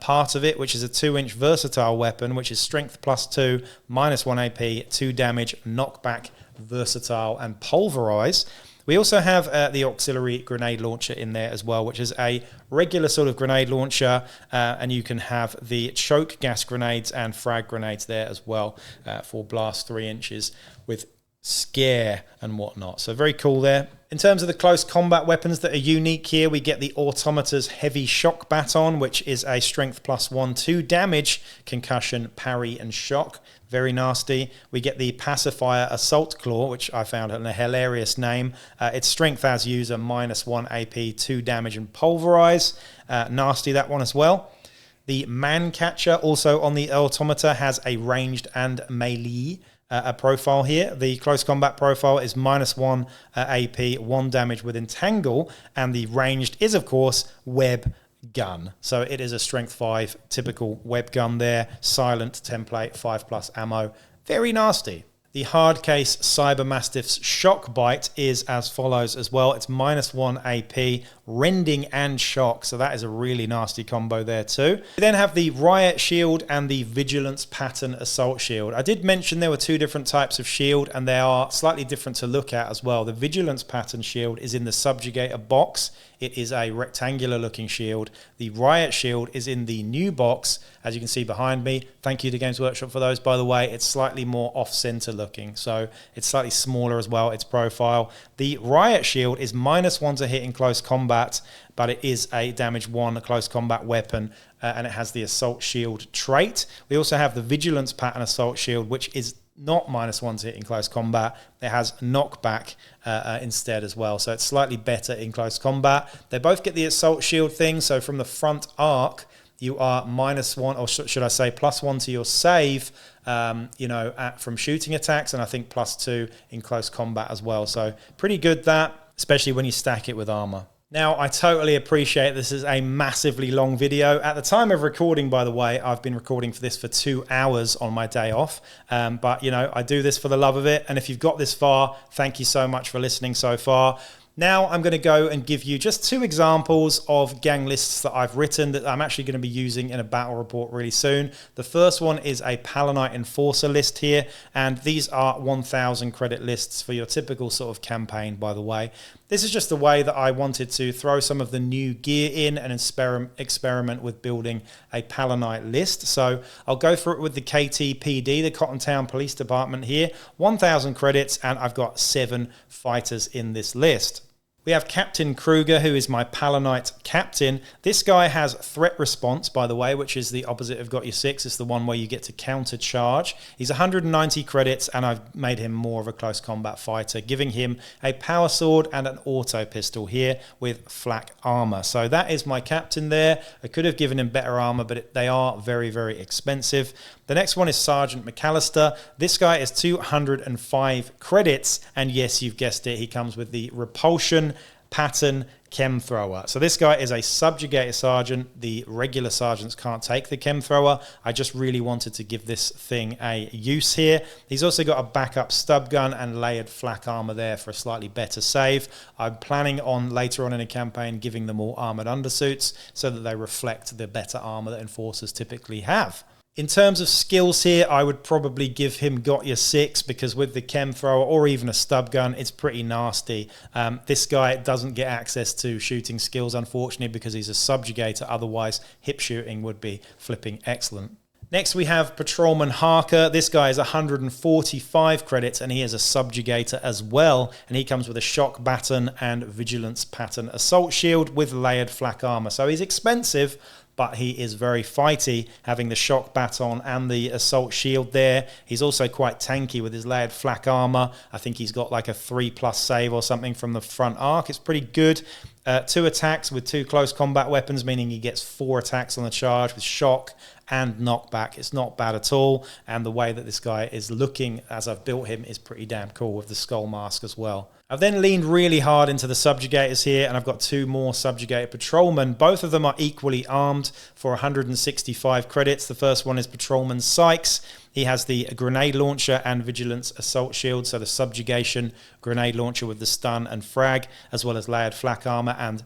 part of it, which is a 2-inch versatile weapon, which is strength +2, -1 AP, 2 damage, knockback, versatile, and pulverize. We also have the auxiliary grenade launcher in there as well, which is a regular sort of grenade launcher, and you can have the choke gas grenades and frag grenades there as well for blast 3 inches with scare and whatnot. So very cool there. In terms of the close combat weapons that are unique here, we get the Automata's Heavy Shock Baton, which is a strength +1, 2 damage, concussion, parry, and shock. Very nasty. We get the Pacifier Assault Claw, which I found a hilarious name. It's strength as user, -1 AP, 2 damage, and pulverize. Nasty, that one as well. The Man Catcher, also on the Automata, has a ranged and melee a profile here. The close combat profile is -1 AP, 1 damage with entangle, and the ranged is, of course, web gun. So it is a strength 5 typical web gun there, silent template, 5+ ammo. Very nasty. The Hardcase Cybermastiff's Shock Bite is as follows as well. It's -1 AP, Rending and Shock, so that is a really nasty combo there too. We then have the Riot Shield and the Vigilance Pattern Assault Shield. I did mention there were two different types of shield, and they are slightly different to look at as well. The Vigilance Pattern Shield is in the Subjugator box. It is a rectangular looking shield. The Riot Shield is in the new box, as you can see behind me. Thank you to Games Workshop for those, by the way. It's slightly more off-center looking, so it's slightly smaller as well, its profile. The Riot Shield is -1 to hit in close combat, but it is a damage 1 close combat weapon, and it has the Assault Shield trait. We also have the Vigilance Pattern Assault Shield, which is not -1 to hit in close combat. It has knockback instead as well, so it's slightly better in close combat. They both get the Assault Shield thing, so from the front arc, you are -1, or should I say +1 to your save, from shooting attacks, and I think +2 in close combat as well. So pretty good that, especially when you stack it with armor. Now, I totally appreciate this is a massively long video. At the time of recording, by the way, I've been recording for this for 2 hours on my day off. But, I do this for the love of it. And if you've got this far, thank you so much for listening so far. Now I'm going to go and give you just 2 examples of gang lists that I've written that I'm actually going to be using in a battle report really soon. The first one is a Palanite Enforcer list here, and these are 1,000 credit lists for your typical sort of campaign, by the way. This is just the way that I wanted to throw some of the new gear in and experiment with building a Palanite list. So I'll go through it with the KTPD, the Cottontown Police Department here, 1,000 credits, and I've got 7 fighters in this list. We have Captain Kruger, who is my Palanite Captain. This guy has threat response, by the way, which is the opposite of Got Your 6. It's the one where you get to counter charge. He's 190 credits, and I've made him more of a close combat fighter, giving him a power sword and an auto pistol here with flak armor. So that is my Captain there. I could have given him better armor, but they are very, very expensive. The next one is Sergeant McAllister. This guy is 205 credits, and yes, you've guessed it, he comes with the Repulsion Pattern Chem Thrower. So this guy is a Subjugator Sergeant. The regular Sergeants can't take the Chem Thrower. I just really wanted to give this thing a use here. He's also got a backup stub gun and layered flak armor there for a slightly better save. I'm planning on later on in a campaign giving them all armored undersuits so that they reflect the better armor that Enforcers typically have. In terms of skills here, I would probably give him Got Your 6, because with the Chem Thrower or even a stub gun, it's pretty nasty. This guy doesn't get access to shooting skills, unfortunately, because he's a Subjugator. Otherwise, hip shooting would be flipping excellent. Next, we have Patrolman Harker. This guy is 145 credits, and he is a Subjugator as well. And he comes with a Shock Baton and Vigilance Pattern Assault Shield with layered flak armor. So he's expensive, but he is very fighty, having the Shock Baton and the Assault Shield there. He's also quite tanky with his layered flak armor. I think he's got like a 3+ save or something from the front arc. It's pretty good. 2 attacks with 2 close combat weapons, meaning he gets 4 attacks on the charge with shock and knockback. It's not bad at all, and the way that this guy is looking as I've built him is pretty damn cool with the skull mask as well. I've then leaned really hard into the Subjugators here, and I've got 2 more Subjugator Patrolmen. Both of them are equally armed for 165 credits. The first one is Patrolman Sykes. He has the Grenade Launcher and Vigilance Assault Shield, so the Subjugation Grenade Launcher with the stun and frag, as well as layered flak armor, and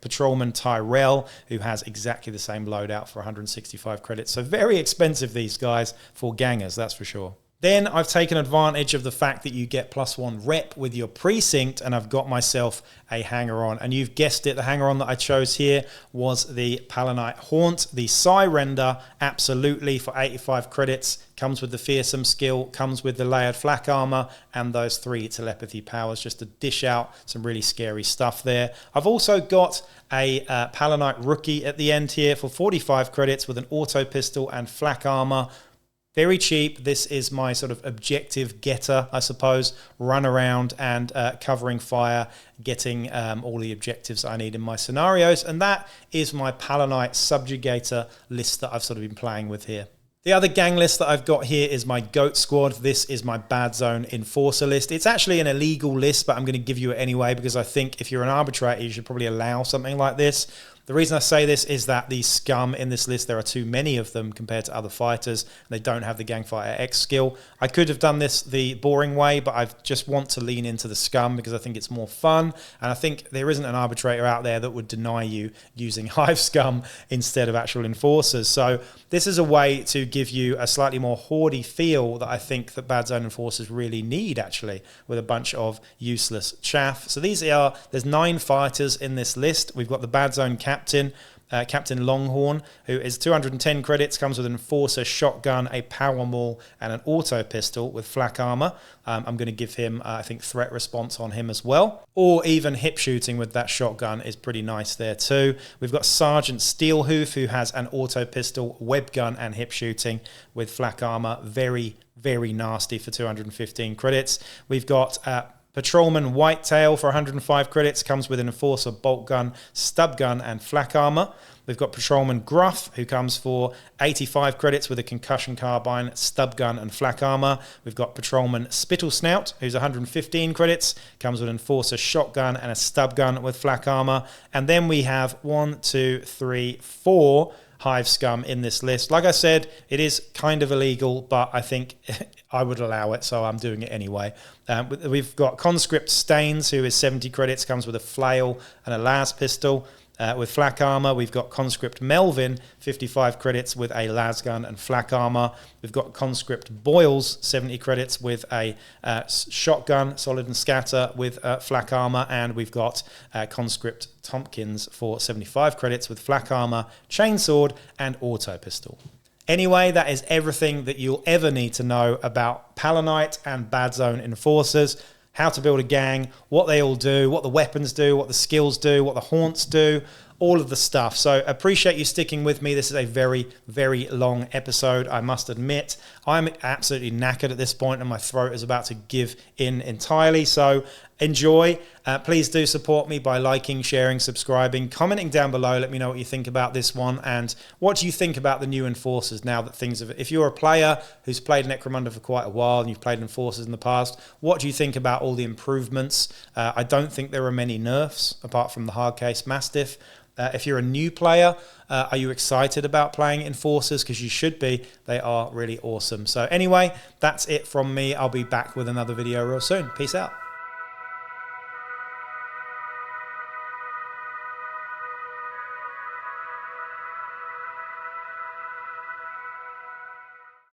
Patrolman Tyrell, who has exactly the same loadout for 165 credits. So very expensive, these guys, for gangers, that's for sure. Then I've taken advantage of the fact that you get +1 rep with your precinct, and I've got myself a hanger-on. And you've guessed it, the hanger-on that I chose here was the Palanite Haunt, the Psyrender, absolutely, for 85 credits. Comes with the Fearsome skill, comes with the layered flak armor, and those 3 telepathy powers just to dish out some really scary stuff there. I've also got a Palanite Rookie at the end here for 45 credits with an auto pistol and flak armor. Very cheap. This is my sort of objective getter, I suppose. Run around and covering fire, getting all the objectives I need in my scenarios. And that is my Palanite Subjugator list that I've sort of been playing with here. The other gang list that I've got here is my Goat Squad. This is my Badzone Enforcer list. It's actually an illegal list, but I'm going to give you it anyway, because I think if you're an arbitrator, you should probably allow something like this. The reason I say this is that the Scum in this list, there are too many of them compared to other fighters. They don't have the Gangfighter X skill. I could have done this the boring way, but I just want to lean into the Scum because I think it's more fun. And I think there isn't an arbitrator out there that would deny you using Hive Scum instead of actual Enforcers. So this is a way to give you a slightly more hoardy feel that I think that Badzone Enforcers really need, actually, with a bunch of useless chaff. So there's 9 fighters in this list. We've got the Badzone Captain, Captain Longhorn, who is 210 credits, comes with an Enforcer, shotgun, a power maul, and an auto pistol with flak armor. I'm going to give him, I think, threat response on him as well. Or even hip shooting with that shotgun is pretty nice there too. We've got Sergeant Steelhoof, who has an auto pistol, web gun, and hip shooting with flak armor. Very, very nasty for 215 credits. We've got Patrolman Whitetail for 105 credits, comes with an Enforcer, bolt gun, stub gun, and flak armor. We've got Patrolman Gruff, who comes for 85 credits with a concussion carbine, stub gun, and flak armor. We've got Patrolman Spittle Snout, who's 115 credits, comes with an Enforcer, shotgun, and a stub gun with flak armor. And then we have 4 Hive Scum in this list. Like I said, it is kind of illegal, but I think I would allow it, so I'm doing it anyway. We've got Conscript Stains, who is 70 credits, comes with a flail and a las pistol with flak armor. We've got Conscript Melvin, 55 credits with a las gun and flak armor. We've got Conscript Boyles, 70 credits with a shotgun, solid and scatter with flak armor. And we've got Conscript Tompkins for 75 credits with flak armor, chainsword, and auto pistol. Anyway, that is everything that you'll ever need to know about Palanite and Badzone Enforcers, how to build a gang, what they all do, what the weapons do, what the skills do, what the haunts do, all of the stuff. So appreciate you sticking with me. This is a very, very long episode, I must admit. I'm absolutely knackered at this point and my throat is about to give in entirely. So enjoy. Please do support me by liking, sharing, subscribing, commenting down below. Let me know what you think about this one and what do you think about the new Enforcers now that things have... If you're a player who's played Necromunda for quite a while and you've played Enforcers in the past, what do you think about all the improvements? I don't think there are many nerfs apart from the hard case Mastiff. If you're a new player, are you excited about playing Enforcers? Because you should be. They are really awesome. So anyway, that's it from me. I'll be back with another video real soon. Peace out.